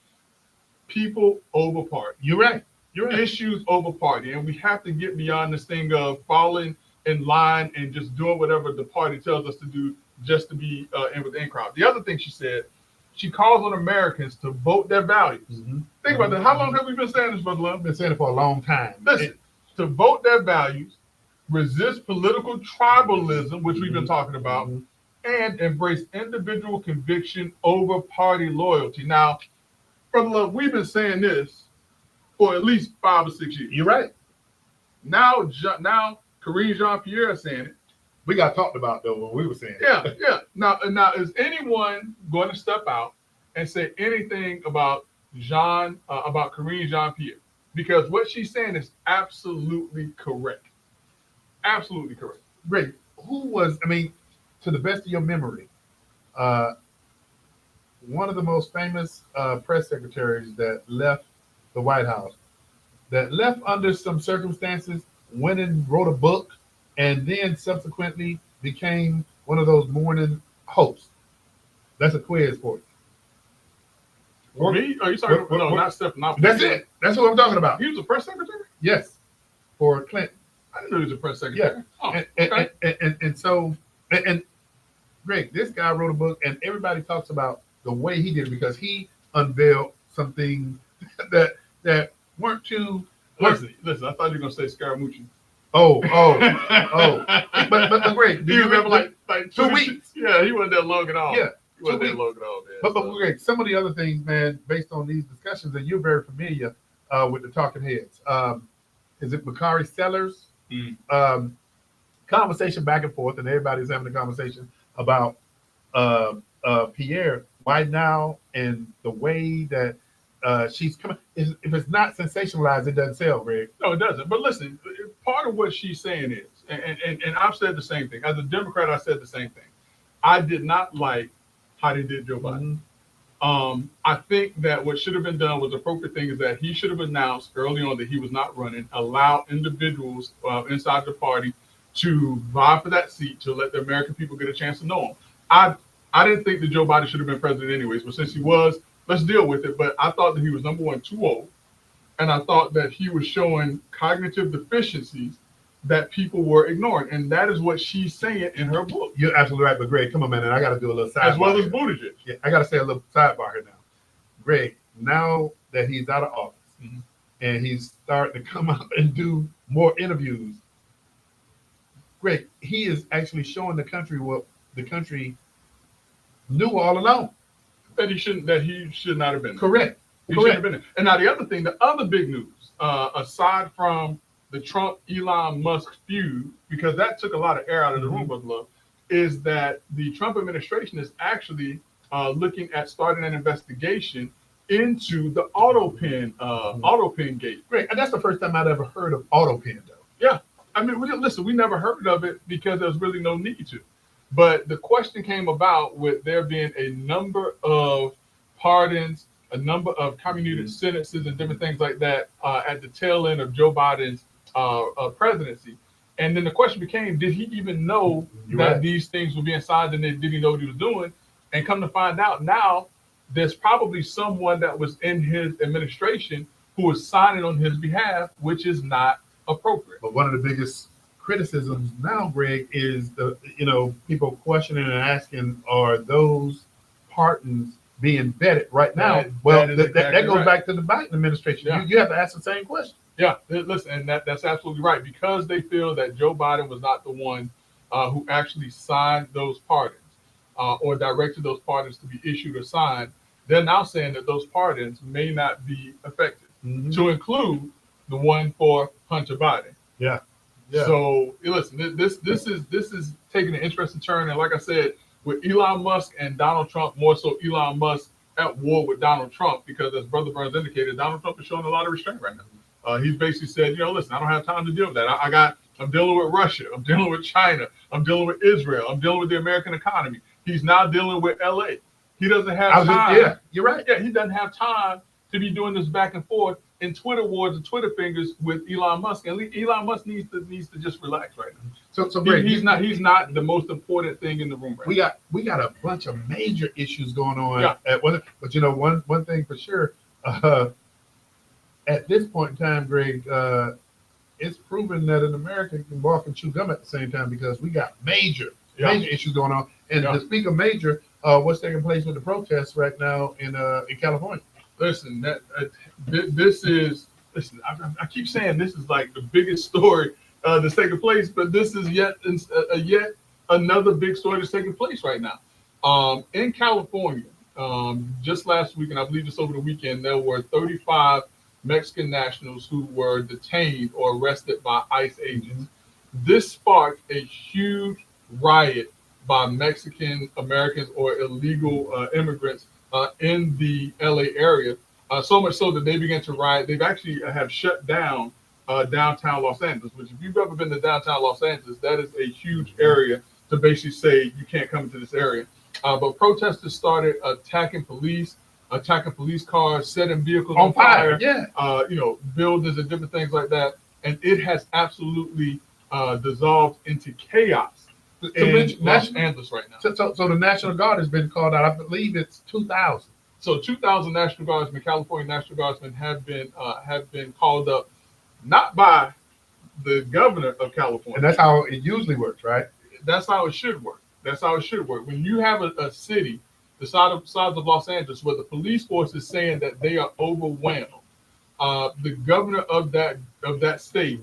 People over party. You're right. You're right. Issues over party. And we have to get beyond this thing of falling in line and just doing whatever the party tells us to do just to be in with the in crowd. The other thing she said, she calls on Americans to vote their values. Think about that. How long have we been saying this, Brother Love? I've been saying it for a long time. Listen, to vote their values, resist political tribalism, which we've been talking about, and embrace individual conviction over party loyalty. Now, Brother Love, we've been saying this for at least 5 or 6 years. You're right. Now Karine Jean-Pierre is saying it. We got talked about though when we were saying it. Yeah. Now, is anyone going to step out and say anything about Karine Jean-Pierre? Because what she's saying is absolutely correct. Absolutely correct. Greg, who was? I mean, to the best of your memory, one of the most famous press secretaries that left the White House, that left under some circumstances, went and wrote a book, and then subsequently became one of those morning hosts. That's a quiz for you. For me? Are you talking? No, not Stephen. Not That's it. That's what I'm talking about. He was a press secretary? Yes, for Clinton. I didn't know he was a press secretary. Oh, And, okay. and so, and Greg, this guy wrote a book, and everybody talks about the way he did it because he unveiled some things that weren't too. Listen, I thought you were gonna say Scaramucci. Oh. But Greg, do You you remember remember like 2 weeks? Yeah, he wasn't that long at all. Yeah, he wasn't 2 that long at all, man. But So, Greg, some of the other things, man, based on these discussions, and you're very familiar with the talking heads. Is it Macari Sellers? Conversation back and forth, and everybody's having a conversation about Pierre right now and the way that she's coming. If it's not sensationalized, it doesn't sell, Greg. no, it doesn't. But listen, part of what she's saying is, and I've said the same thing. As a Democrat, I said the same thing. I did not like how they did Joe Biden. I think that what should have been done was the appropriate thing is that he should have announced early on that he was not running, allow individuals inside the party to vie for that seat to let the American people get a chance to know him. I didn't think that Joe Biden should have been president anyways, but since he was, let's deal with it. But I thought that he was, number one, too old. And I thought that he was showing cognitive deficiencies that people were ignoring. And that is what she's saying in her book. You're absolutely right, but Greg, come on, man, and I got to do a little sidebar. As well as here. Buttigieg. Yeah, I got to say a little sidebar here now. Greg, now that he's out of office and he's starting to come out and do more interviews, Greg, he is actually showing the country what the country knew all along. That he should not have been. Correct. He shouldn't have been there. And now the other thing, the other big news, aside from the Trump-Elon Musk feud, because that took a lot of air out of the room, Brother Love, is that the Trump administration is actually looking at starting an investigation into the AutoPen gate. Greg, and that's the first time I'd ever heard of AutoPen, though. Yeah. I mean, we never heard of it because there's really no need to. But the question came about with there being a number of pardons, a number of commuted sentences and different things like that at the tail end of Joe Biden's presidency. And then the question became, did he even know that these things were being signed, and did he know what he was doing? And come to find out now, there's probably someone that was in his administration who was signing on his behalf, which is not appropriate. But one of the biggest criticisms now, Greg, is people questioning and asking, are those pardons being vetted right now? That goes back to the Biden administration. Yeah. You have to ask the same question. Yeah, listen, and that's absolutely right. Because they feel that Joe Biden was not the one who actually signed those pardons or directed those pardons to be issued or signed, they're now saying that those pardons may not be effective, to include the one for Hunter Biden. Yeah. So listen, this is taking an interesting turn, and like I said, with Elon Musk and Donald Trump, more so Elon Musk at war with Donald Trump, because as Brother Burns indicated, Donald Trump is showing a lot of restraint right now. He's basically said, listen, I don't have time to deal with that. I'm dealing with Russia. I'm dealing with China. I'm dealing with Israel. I'm dealing with the American economy. He's now dealing with LA. He doesn't have time. Yeah, you're right. Yeah, he doesn't have time to be doing this back and forth in Twitter wars and Twitter fingers with Elon Musk. And Elon Musk needs to just relax right now. So Greg, he's not the most important thing in the room right now. We got a bunch of major issues going on at one. But one thing for sure, at this point in time, Greg, it's proven that an American can walk and chew gum at the same time, because we got major issues going on. And to speak of major, what's taking place with the protests right now in California? Listen, I keep saying this is like the biggest story that's taking place, but this is yet another big story that's taking place right now. In California, just last week, and I believe just over the weekend, there were 35 Mexican nationals who were detained or arrested by ICE agents. This sparked a huge riot by Mexican Americans or illegal immigrants in the LA area. So much so that they began to riot. They've actually have shut down downtown Los Angeles, which if you've ever been to downtown Los Angeles, that is a huge area to basically say you can't come into this area. But protesters started attacking police cars, setting vehicles On fire, yeah. Buildings and different things like that. And it has absolutely dissolved into chaos in Los Angeles right now. So the National Guard has been called out. I believe it's 2,000. So 2,000 National Guardsmen, California National Guardsmen, have been called up, not by the governor of California. And that's how it usually works, right? That's how it should work. When you have a city the size of Los Angeles, where the police force is saying that they are overwhelmed, the governor of that state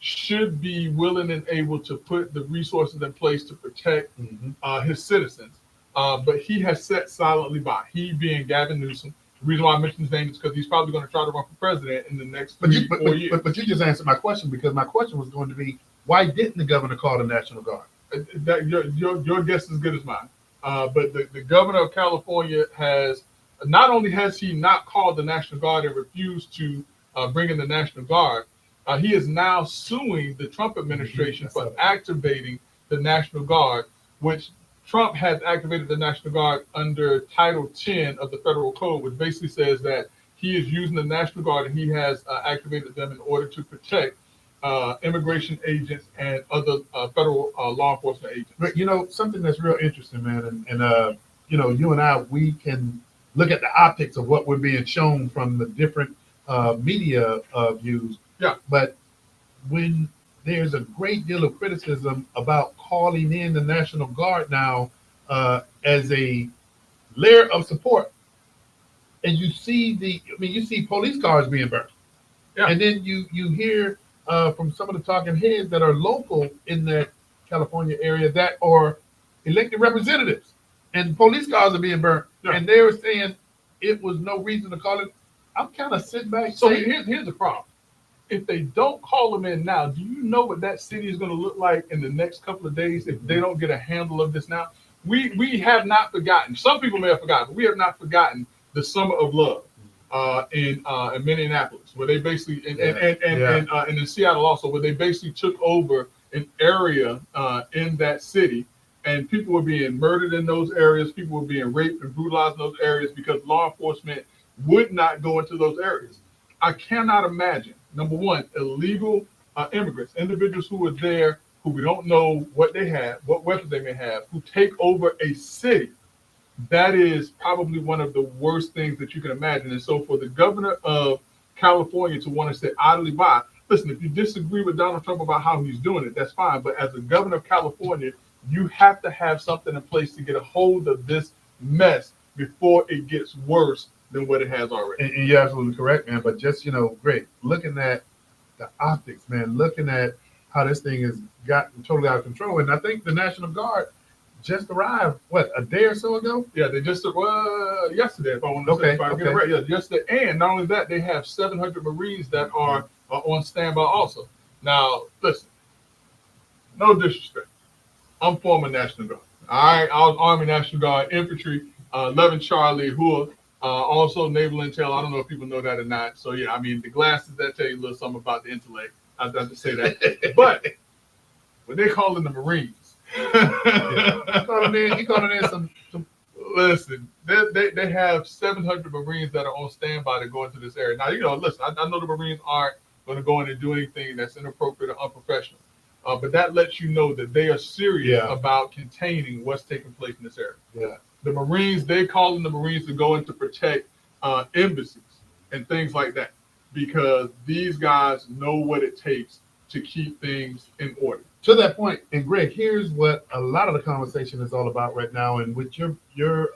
should be willing and able to put the resources in place to protect his citizens. But he has sat silently by. He being Gavin Newsom. The reason why I mentioned his name is because he's probably going to try to run for president in the next 4 years. But you just answered my question, because my question was going to be, why didn't the governor call the National Guard? Your guess is as good as mine. But the governor of California has not only has he not called the National Guard and refused to bring in the National Guard, he is now suing the Trump administration for activating the National Guard, which Trump has activated the National Guard under Title 10 of the Federal Code, which basically says that he is using the National Guard and he has activated them in order to protect immigration agents and other federal law enforcement agents. But something that's real interesting, man, and you and I, we can look at the optics of what we're being shown from the different media views. Yeah. But when there's a great deal of criticism about calling in the National Guard now as a layer of support, and you see you see police cars being burned, and then you hear from some of the talking heads that are local in that California area that are elected representatives, and police cars are being burnt, and they were saying it was no reason to call it. I'm kind of sitting back. So here's the problem. If they don't call them in now, do you know what that city is going to look like in the next couple of days if they don't get a handle of this now? We have not forgotten. Some people may have forgotten, but we have not forgotten the Summer of Love in Minneapolis, where they basically and in Seattle also, where they basically took over an area in that city, and people were being murdered in those areas. People were being raped and brutalized in those areas because law enforcement would not go into those areas. I cannot imagine, number one, illegal immigrants, individuals who are there, who we don't know what they have, what weapons they may have, who take over a city. That is probably one of the worst things that you can imagine. And so for the governor of California to want to sit idly by, listen, if you disagree with Donald Trump about how he's doing it, that's fine. But as a governor of California, you have to have something in place to get a hold of this mess before it gets worse than what it has already. And you're absolutely correct, man. But just, great. Looking at the optics, man, looking at how this thing has gotten totally out of control. And I think the National Guard just arrived, a day or so ago? Yeah, they just, yesterday, if I want to say, if I get it right. Yeah, yesterday. And not only that, they have 700 Marines that are on standby also. Now, listen, no disrespect. I'm former National Guard. All right, I was Army National Guard, infantry, 11 Charlie, who are also naval intel. I don't know if people know that or not. So yeah, I mean, the glasses that tell you a little something about the intellect. I have to say that. But when they call in the Marines, you calling in some. Listen, they have 700 Marines that are on standby to go into this area. Now, listen, I know the Marines aren't going to go in and do anything that's inappropriate or unprofessional. But that lets you know that they are serious about containing what's taking place in this area. Yeah. The Marines, they call in the Marines to go in to protect embassies and things like that, because these guys know what it takes to keep things in order. To that point, and Greg, here's what a lot of the conversation is all about right now. And with your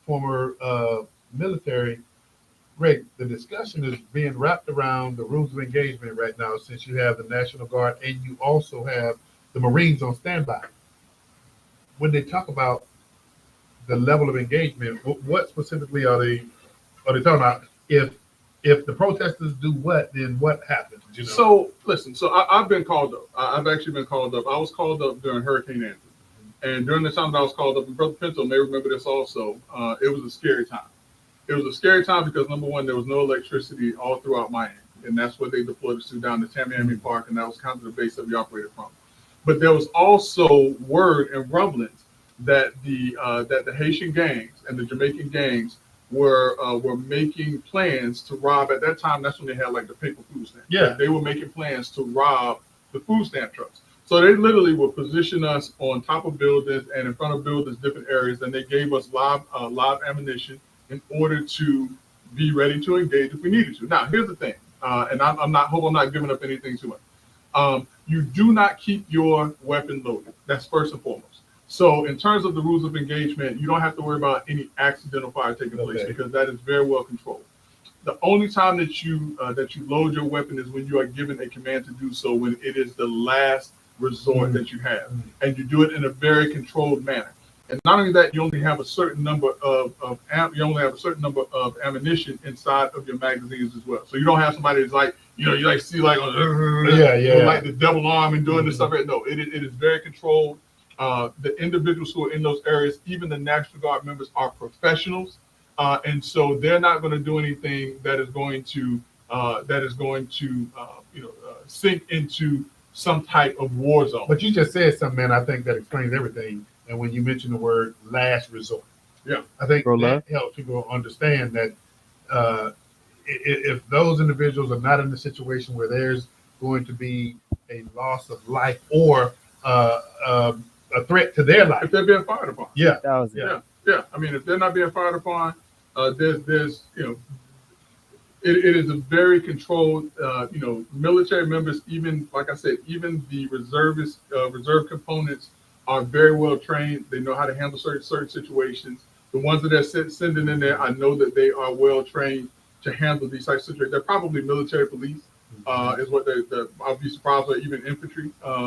former military, Greg, the discussion is being wrapped around the rules of engagement right now, since you have the National Guard and you also have the Marines on standby. When they talk about the level of engagement, what specifically are they talking about? If the protesters do what, then what happens? So listen, I've been called up. I've actually been called up. I was called up during Hurricane Andrew. And during the time that I was called up, and Brother Pinto may remember this also, it was a scary time. It was a scary time because, number one, there was no electricity all throughout Miami. And that's what they deployed us to, down to Tamiami Park, and that was kind of the base that we operated from. But there was also word and rumblings that the Haitian gangs and the Jamaican gangs were making plans to rob. At that time, that's when they had like the paper food stamps. Yeah. They were making plans to rob the food stamp trucks. So they literally would position us on top of buildings and in front of buildings, different areas, and they gave us live ammunition in order to be ready to engage if we needed to. Now, here's the thing, and I'm not giving up anything too much. You do not keep your weapon loaded. That's first and foremost. So in terms of the rules of engagement, you don't have to worry about any accidental fire taking place Okay. because that is very well controlled. The only time that you load your weapon is when you are given a command to do so, when it is the last resort that you have, and you do it in a very controlled manner. And not only that, you only have a certain number of ammunition inside of your magazines as well. So you don't have somebody that's like, you like see like like the double arm and doing this stuff. No, it is very controlled. The individuals who are in those areas, even the National Guard members, are professionals, and so they're not going to do anything that is going to sink into some type of war zone. But you just said something, man, I think that explains everything. And when you mention the word last resort, Yeah. I think Bro, that helps people understand that if those individuals are not in a situation where there's going to be a loss of life or a threat to their life. If they're being fired upon. Yeah. 1,000. Yeah. Yeah. I mean, if they're not being fired upon, there's it is a very controlled, military members, even like I said, even the reserve components are very well trained. They know how to handle certain situations. The ones that they're sending in there, I know that they are well trained to handle these types of situations. They're probably military police, is what I'd be surprised with, even infantry,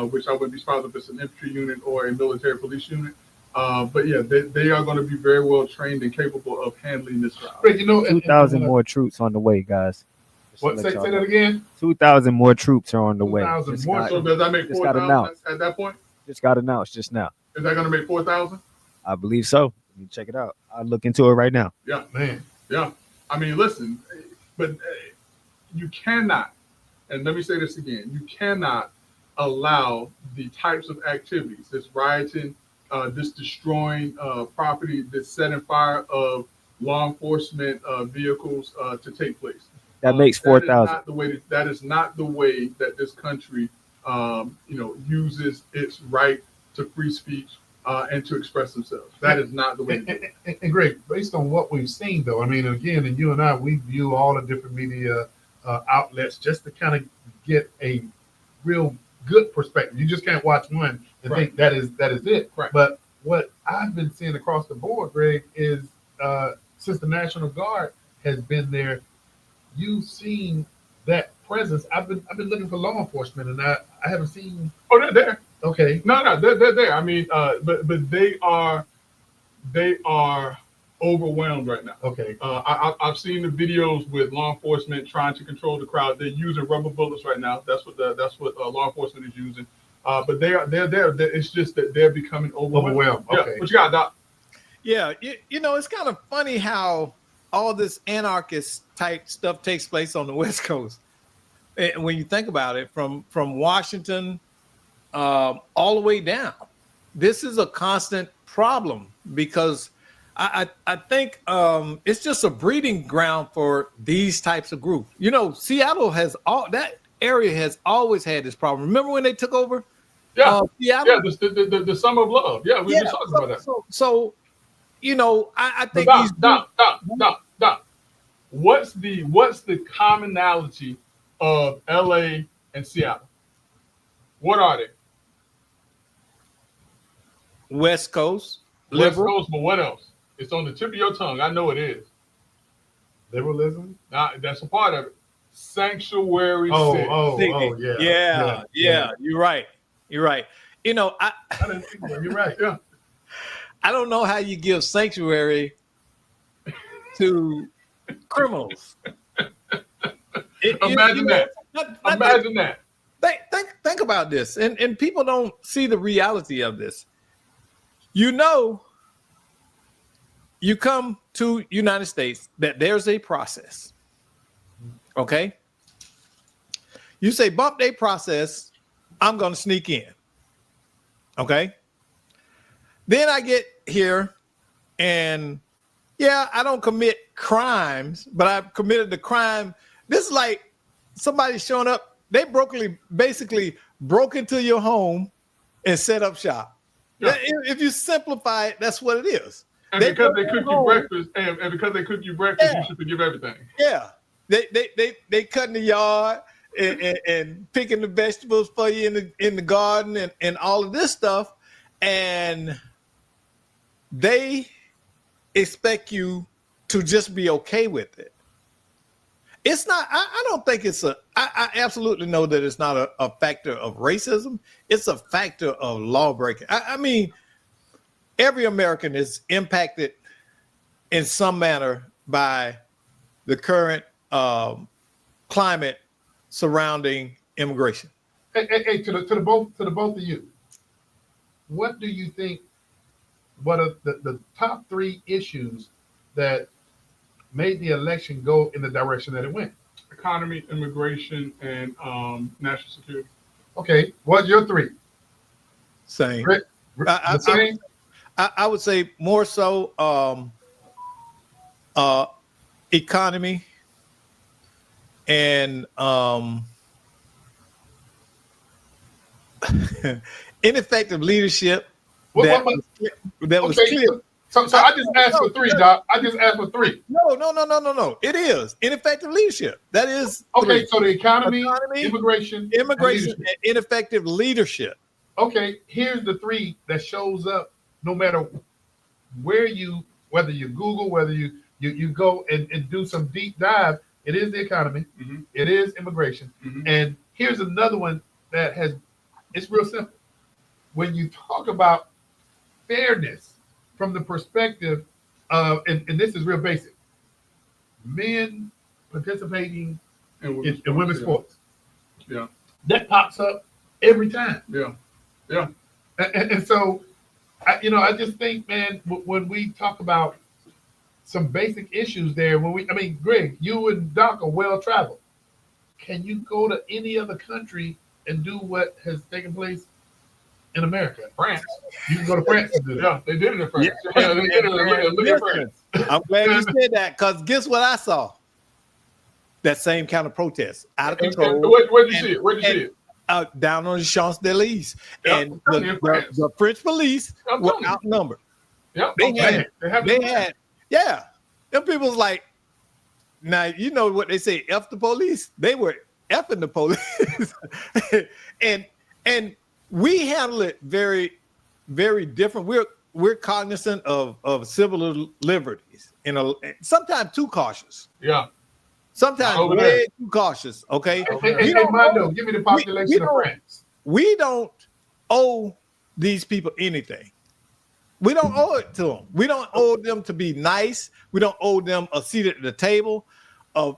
which I wouldn't be surprised if it's an infantry unit or a military police unit. But yeah, they are going to be very well trained and capable of handling this job. Rick, 2,000 more troops on the way, guys. Just to What? let Say y'all that know. again. 2,000 more troops are on the way. 2,000 Just more got- So does that make Just got 4,000 announced. at that point? Just got announced just now. Is that going to make 4,000? I believe so. Let me check it out. I'll look into it right now. Yeah. Man. Yeah. I mean, listen, but you cannot, and let me say this again, you cannot allow the types of activities, this rioting, this destroying property, this setting fire of law enforcement vehicles to take place. That makes 4,000. That is not the way that this country, uses its right to free speech and to express themselves. That is not the way to do it. And Greg, based on what we've seen, though, I mean, again, and you and I, we view all the different media outlets just to kind of get a real good perspective. You just can't watch one and Right. think that is it. Right. But what I've been seeing across the board, Greg, is since the National Guard has been there, you've seen that presence. I've been looking for law enforcement, and I haven't seen. Oh, they're there. Okay. No, they're there. I mean, but they are overwhelmed right now. Okay. I've seen the videos with law enforcement trying to control the crowd. They're using rubber bullets right now. That's what law enforcement is using. But they're there. It's just that they're becoming overwhelmed. Overwhelmed. Yeah. Okay. What you got, Doc? Yeah, it's kind of funny how all this anarchist type stuff takes place on the West Coast. And when you think about it, from Washington all the way down, this is a constant problem because I think it's just a breeding ground for these types of groups. Seattle that area has always had this problem. Remember when they took over? Yeah, Seattle? yeah. The summer of love. Yeah, we were talking about that. So I think Doc, what's the commonality of LA and Seattle? What are they? West Coast, West liberal. Coast, but what else? It's on the tip of your tongue. I know it is. Liberalism. That's a part of it. Sanctuary Oh, city. yeah. Yeah. You're right. I I didn't think about it. You're right. Yeah. I don't know how you give sanctuary to criminals. Imagine that. Imagine that. Think about this, and people don't see the reality of this. You come to United States, that there's a process. Okay? You say, bump their process, I'm going to sneak in. Okay. Then I get here and yeah, I don't commit crimes, but I've committed the crime. This is like somebody showing up. They basically broke into your home and set up shop. Yeah. If you simplify it, that's what it is. And because they cook you breakfast, and because they cook you breakfast, you should forgive everything. Yeah. They cut in the yard and picking the vegetables for you in the garden and all of this stuff. And they expect you to just be okay with it. It's not, I don't think I absolutely know that it's not a factor of racism. It's a factor of law breaking. I mean, every American is impacted in some manner by the current climate surrounding immigration. Hey, to the both of you, what do you think? What are the top 3 issues that made the election go in the direction that it went? Economy, immigration, and national security. Okay, what's your 3? Same. The same? I would say more so economy and ineffective leadership that was Okay, clear. So I just asked for 3, Doc. I just asked for 3. No. It is ineffective leadership. That is Okay, 3. so the economy, immigration, and and ineffective leadership. Okay, here's the 3 that shows up no matter whether you Google, whether you go and do some deep dive. It is the economy, it is immigration, and here's another one that it's real simple. When you talk about fairness from the perspective of, and this is real basic, men participating in women's sports. Yeah. That pops up every time. Yeah. And so, I just think, man, when we talk about some basic issues there, Greg, you and Doc are well traveled. Can you go to any other country and do what has taken place in America? France. You can go to France and do that. Yeah, they did it in France. Yeah, they did it in France. I'm glad you said that, because guess what I saw? That same kind of protest out of control. Where'd you see it? Where'd you see it? Down on the Champs-Élysées. Yeah, And the the French police were outnumbered. Yeah, They had, them people was like, now you know what they say, F the police. They were effing the police. and we handle it very, very different. We're cognizant of civil liberties, sometimes too cautious. Yeah. Sometimes Over way there. too cautious. Okay. Hey, Mondo, give me the population of France. We don't owe these people anything. We don't owe it to them. We don't owe them to be nice. We don't owe them a seat at the table or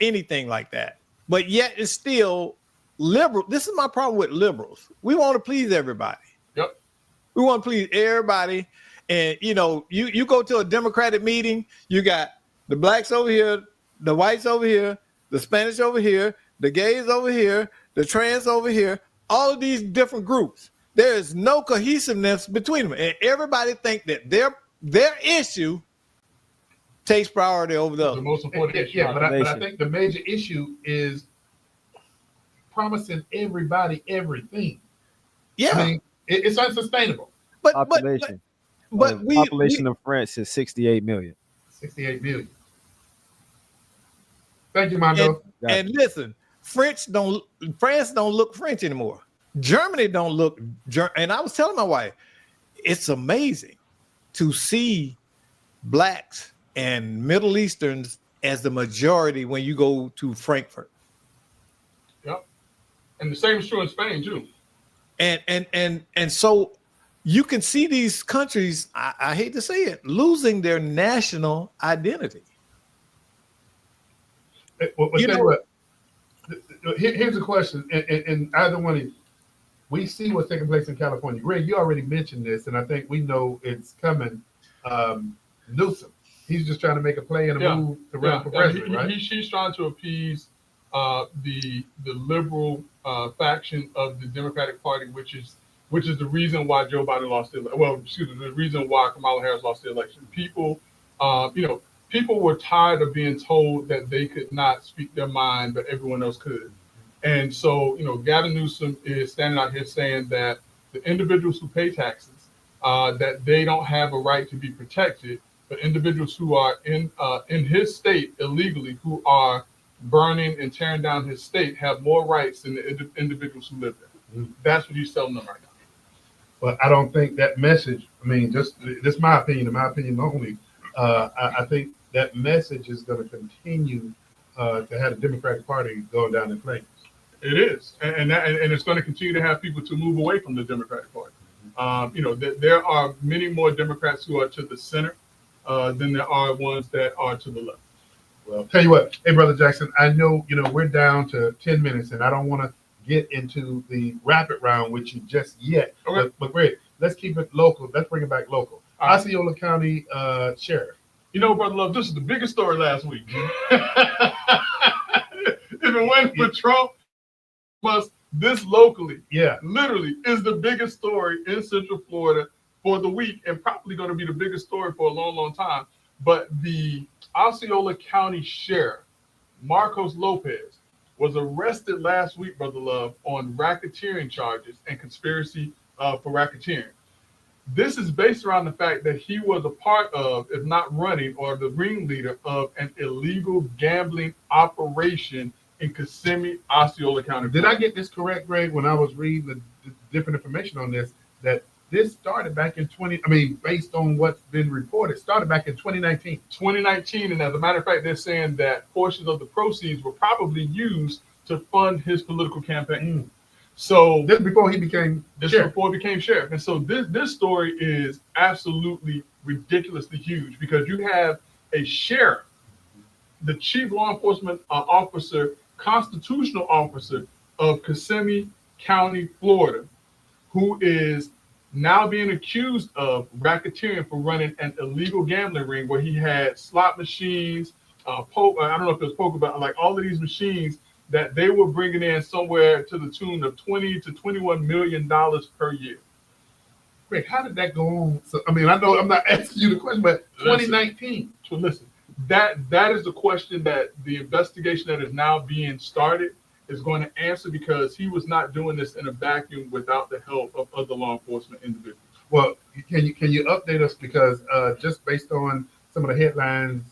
anything like that. But yet it's still liberal. This is my problem with liberals. We want to please everybody. Yep. We want to please everybody. And you go to a Democratic meeting, you got the blacks over here, the whites over here, the Spanish over here, the gays over here, the trans over here, all of these different groups. There is no cohesiveness between them. And everybody think that their issue takes priority over the other. The most important issue. Yeah, but I think the major issue is promising everybody everything. Yeah. It's unsustainable. Population. But Population of France is 68 million. 68 million. Thank you, Mondo. And listen, France don't look French anymore. Germany don't look and I was telling my wife, it's amazing to see blacks and Middle Easterns as the majority when you go to Frankfurt. Yep. And the same is true in Spain too. And so you can see these countries, I hate to say it, losing their national identity. Well, here's a question, and either one of you. We see what's taking place in California. Greg, you already mentioned this, and I think we know it's coming. Newsom, he's just trying to make a play and a move to run for president, right? He's trying to appease the liberal faction of the Democratic Party, which is which is the reason why Joe Biden lost the election. Well, excuse me, the reason why Kamala Harris lost the election. People, people were tired of being told that they could not speak their mind, but everyone else could. And so, Gavin Newsom is standing out here saying that the individuals who pay taxes, that they don't have a right to be protected, but individuals who are in his state illegally, who are burning and tearing down his state, have more rights than the individuals who live there. That's what he's telling them right now. But I don't think that message, I mean, just this is my opinion, in my opinion only, I think that message is going to continue to have the Democratic Party going down in flames. It is, and it's going to continue to have people to move away from the Democratic Party. There are many more Democrats who are to the center than there are ones that are to the left. Well, tell you what, hey, Brother Jackson, I know, we're down to 10 minutes, and I don't want to get into the rapid round with you just yet. Okay. But Greg, let's keep it local. Let's bring it back local. All right. Osceola County Sheriff. Brother Love, this is the biggest story last week. If it went for Trump, plus this locally, Yeah. literally is the biggest story in Central Florida for the week, and probably going to be the biggest story for a long, long time. But the Osceola County Sheriff, Marcos Lopez, was arrested last week, Brother Love, on racketeering charges and conspiracy for racketeering. This is based around the fact that he was a part of, if not running, or the ringleader of an illegal gambling operation in Kissimmee, Osceola County. Did I get this correct, Greg, when I was reading the different information on this, that this started back in based on what's been reported, started back in 2019. 2019, and as a matter of fact, they're saying that portions of the proceeds were probably used to fund his political campaign. So This before he became sheriff. before he became sheriff. And so this story is absolutely ridiculously huge, because you have a sheriff, the chief law enforcement officer, constitutional officer of Kissimmee County, Florida, who is now being accused of racketeering for running an illegal gambling ring where he had slot machines, I don't know if it was poker, but like all of these machines that they were bringing in somewhere to the tune of $20 to $21 million per year. Greg, how did that go on? So, I know I'm not asking you the question, but 2019. So listen, that is the question that the investigation that is now being started is going to answer, because he was not doing this in a vacuum without the help of other law enforcement individuals. Well, can you update us, because just based on some of the headlines,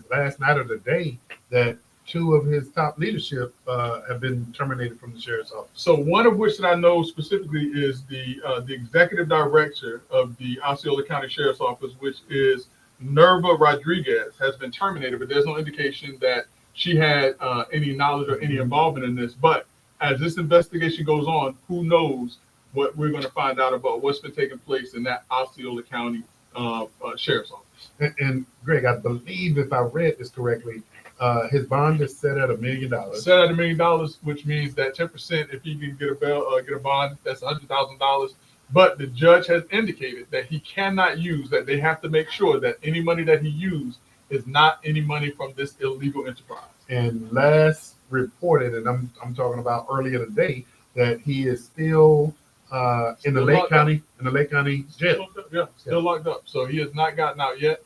last night or today, that 2 of his top leadership have been terminated from the sheriff's office. So one of which that I know specifically is the executive director of the Osceola County Sheriff's Office, which is Nerva Rodriguez, has been terminated, but there's no indication that she had any knowledge or any involvement in this. But as this investigation goes on, who knows what we're going to find out about what's been taking place in that Osceola County Sheriff's Office. And Greg, I believe if I read this correctly, his bond is set at $1 million. Set at $1 million, which means that 10%, if he can get a bond, that's $100,000. But the judge has indicated that he cannot use that. They have to make sure that any money that he used is not any money from this illegal enterprise. And last reported, and I'm talking about earlier today, that he is still in the Lake County jail. Still locked up. So he has not gotten out yet.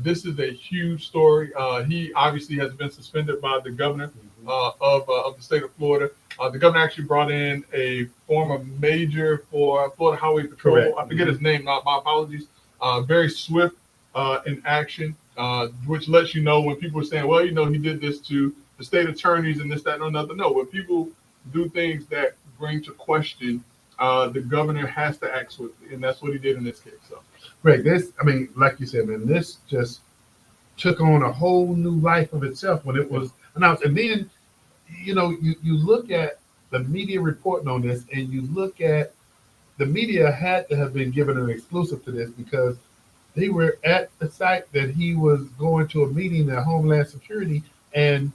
This is a huge story. He obviously has been suspended by the governor of the state of Florida. The governor actually brought in a former major for Florida Highway Patrol. Correct. I forget his name. My apologies. Very swift in action, which lets you know when people are saying, well, he did this to the state attorneys and this, that, and another. No, when people do things that bring to question, the governor has to act swiftly, and that's what he did in this case. So, Greg, like you said, man, this just took on a whole new life of itself when it was announced. And then, you look at the media reporting on this, and you look at the media had to have been given an exclusive to this, because they were at the site that he was going to a meeting at Homeland Security, and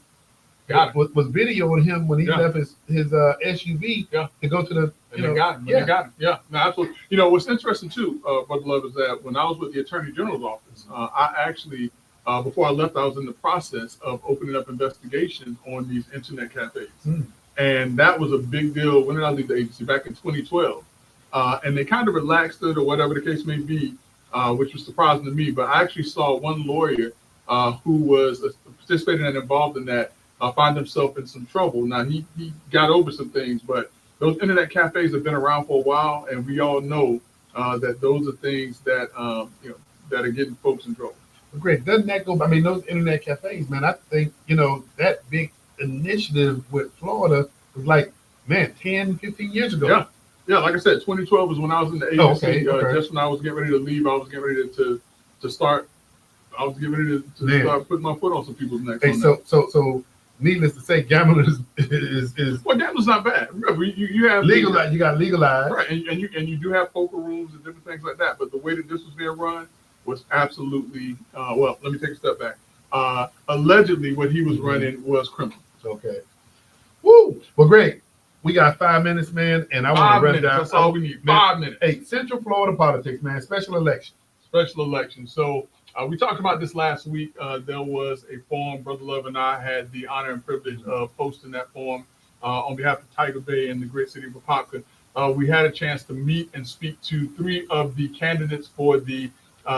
was videoing him when he left his SUV to go to the. They got him. They got him. Yeah, no, absolutely. What's interesting too, Brother Love, is that when I was with the Attorney General's office, I actually, before I left, I was in the process of opening up investigations on these internet cafes, and that was a big deal. When did I leave the agency? Back in 2012. and they kind of relaxed it or whatever the case may be, which was surprising to me. But I actually saw one lawyer who was participating and involved in that find himself in some trouble. Now he got over some things, but those internet cafes have been around for a while, and we all know that those are things that that are getting folks in trouble. Great. Doesn't that go? I mean, those internet cafes, man. I think that big initiative with Florida was like, man, 10, 15 years ago. Yeah. Yeah, like I said, 2012 was when I was in the agency. Okay. Just when I was getting ready to leave, I was getting ready to start. I was getting ready to Man. start putting my foot on some people's necks. Hey, on that. so needless to say, gambling is Well, gambling's not bad. Remember, you have legal. You got legalized. right, and you do have poker rooms and different things like that. But the way that this was being run was absolutely well. Let me take a step back. Allegedly, what he was running was criminal. Okay. Woo. Well, great. We got 5 minutes, man, and I want 5 to run minutes. down. That's all we need. Man, 5 minutes. Hey, Central Florida politics, man. Special election. Special election. So we talked about this last week. There was a form. Brother Love and I had the honor and privilege of posting that form on behalf of Tiger Bay and the great city of Apopka. We had a chance to meet and speak to 3 of the candidates for the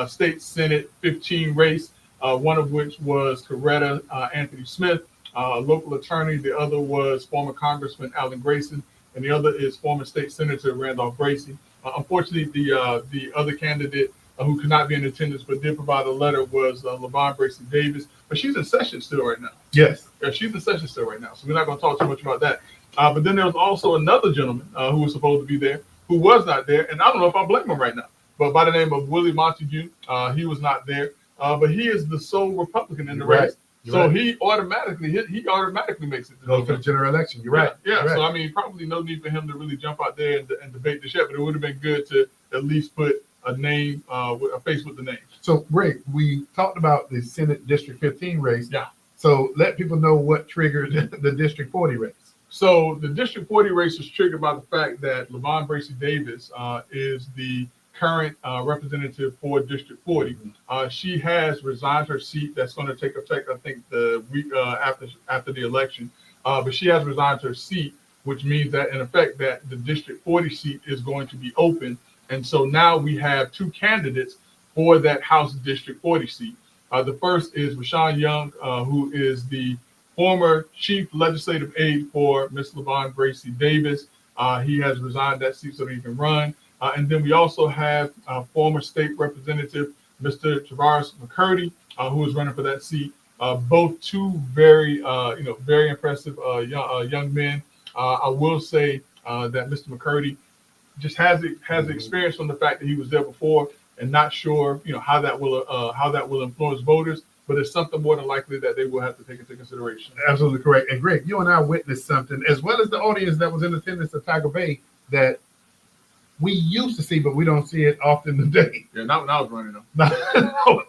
State Senate 15 race, one of which was Coretta Anthony Smith, a local attorney. The other was former Congressman Alan Grayson, and the other is former State Senator Randolph Bracey. Unfortunately, the other candidate who could not be in attendance but did provide a letter was LaVon Bracey Davis, but she's in session still right now. Yes. Yeah, she's in session still right now, so we're not going to talk too much about that. But then there was also another gentleman who was supposed to be there who was not there, and I don't know if I blame him right now, but by the name of Willie Montague, he was not there, but he is the sole Republican in the You're right. race. You're So right. he automatically makes it to Go to the November. general election. You're right. Yeah. You're right. So I mean, probably no need for him to really jump out there and debate the shit, but it would have been good to at least put a name, a face with the name. So, Greg, we talked about the Senate District 15 race. Yeah. So let people know what triggered the District 40 race. So the District 40 race was triggered by the fact that LaVon Bracey Davis is the current representative for District 40. She has resigned her seat. That's going to take effect, I think, the week after the election. But she has resigned her seat, which means that in effect that the District 40 seat is going to be open. And so now we have 2 candidates for that House District 40 seat. The first is Rashawn Young, who is the former chief legislative aide for Ms. LaVon Bracey Davis. He has resigned that seat so that he can run. And then we also have former state representative, Mr. Tavares McCurdy, who is running for that seat. Both 2 very, very impressive young men. I will say that Mr. McCurdy just has experience from the fact that he was there before, and not sure, how that will influence voters. But it's something more than likely that they will have to take into consideration. Absolutely correct. And Greg, you and I witnessed something, as well as the audience that was in attendance at Tiger Bay, that we used to see, but we don't see it often today. Yeah, not when I was running them.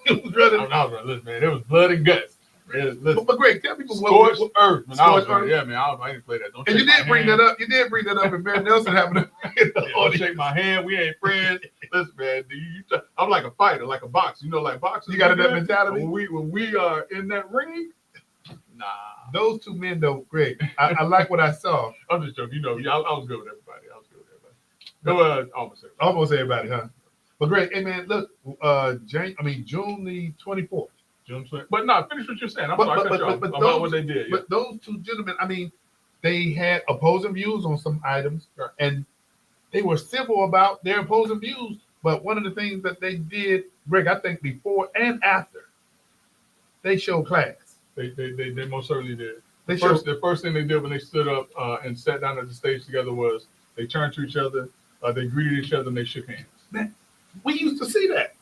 It was running. When I was running, listen, man, it was blood and guts. Listen, But Greg, tell people scorched earth. When I was Scorched running, earth. yeah, man, I didn't play that. Don't And you shake did my bring hand. that up. You did bring that up, and Barry Nelson happened to be in the Yeah, don't audience. shake my hand. We ain't friends. Listen, man, I'm like a fighter, like a boxer. Like boxers. You got that man. mentality? When we are in that ring, nah. Those 2 men, though, Greg, I like what I saw. I'm just joking. I was good with everybody. No, Almost everybody, huh? But Greg, hey man, look, June the 24th. June 20th. But no, finish what you're saying. I'm But- sorry, I but- cut you off but about those- what they did. Yeah. But those 2 gentlemen, they had opposing views on some items, Right. and they were civil about their opposing views. But one of the things that they did, Greg, I think before and after, they showed class. They most certainly did. They The first thing they did when they stood up and sat down at the stage together was they turned to each other, they greeted each other, and they shook hands. We used to see that.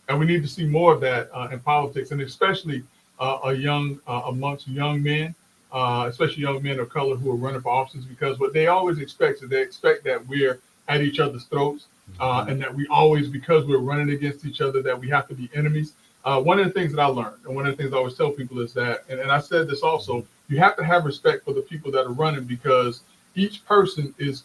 And we need to see more of that in politics, and especially amongst young men, especially young men of color who are running for offices, because what they always expect is they expect that we're at each other's throats, and that we always, because we're running against each other, that we have to be enemies. One of the things that I learned, and one of the things I always tell people is that, and I said this also, you have to have respect for the people that are running, because each person is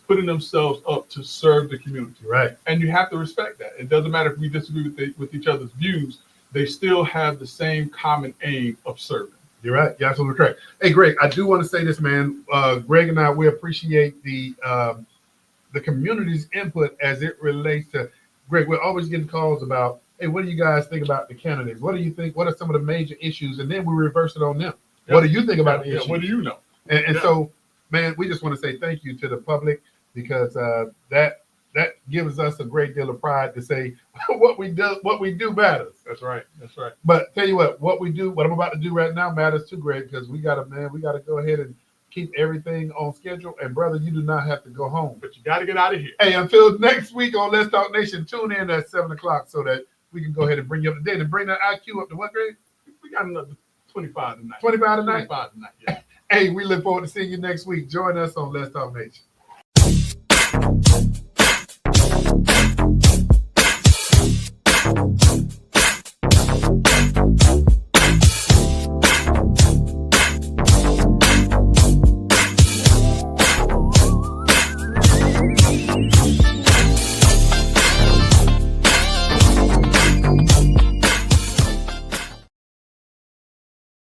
putting themselves up to serve the community. Right. And you have to respect that. It doesn't matter if we disagree with each other's views, they still have the same common aim of serving. You're right. You're absolutely correct. Hey, Greg, I do want to say this, man. Greg and I, we appreciate the the community's input as it relates to, Greg, we're always getting calls about, hey, what do you guys think about the candidates? What do you think? What are some of the major issues? And then we reverse it on them. Yeah. What do you think about the Yeah, issues? what do you know? And Yeah. so, man, we just want to say thank you to the public because that gives us a great deal of pride to say what we do matters. That's right. That's right. But tell you what we do, what I'm about to do right now matters too, Greg, because we gotta go ahead and keep everything on schedule. And brother, you do not have to go home. But you got to get out of here. Hey, until next week on Let's Talk Nation, tune in at 7:00 so that we can go ahead and bring you up to date and bring that IQ up to what, Greg? We got another 25 tonight. 25 tonight. 25 tonight. Yeah. Hey, we look forward to seeing you next week. Join us on Let's Talk Nation.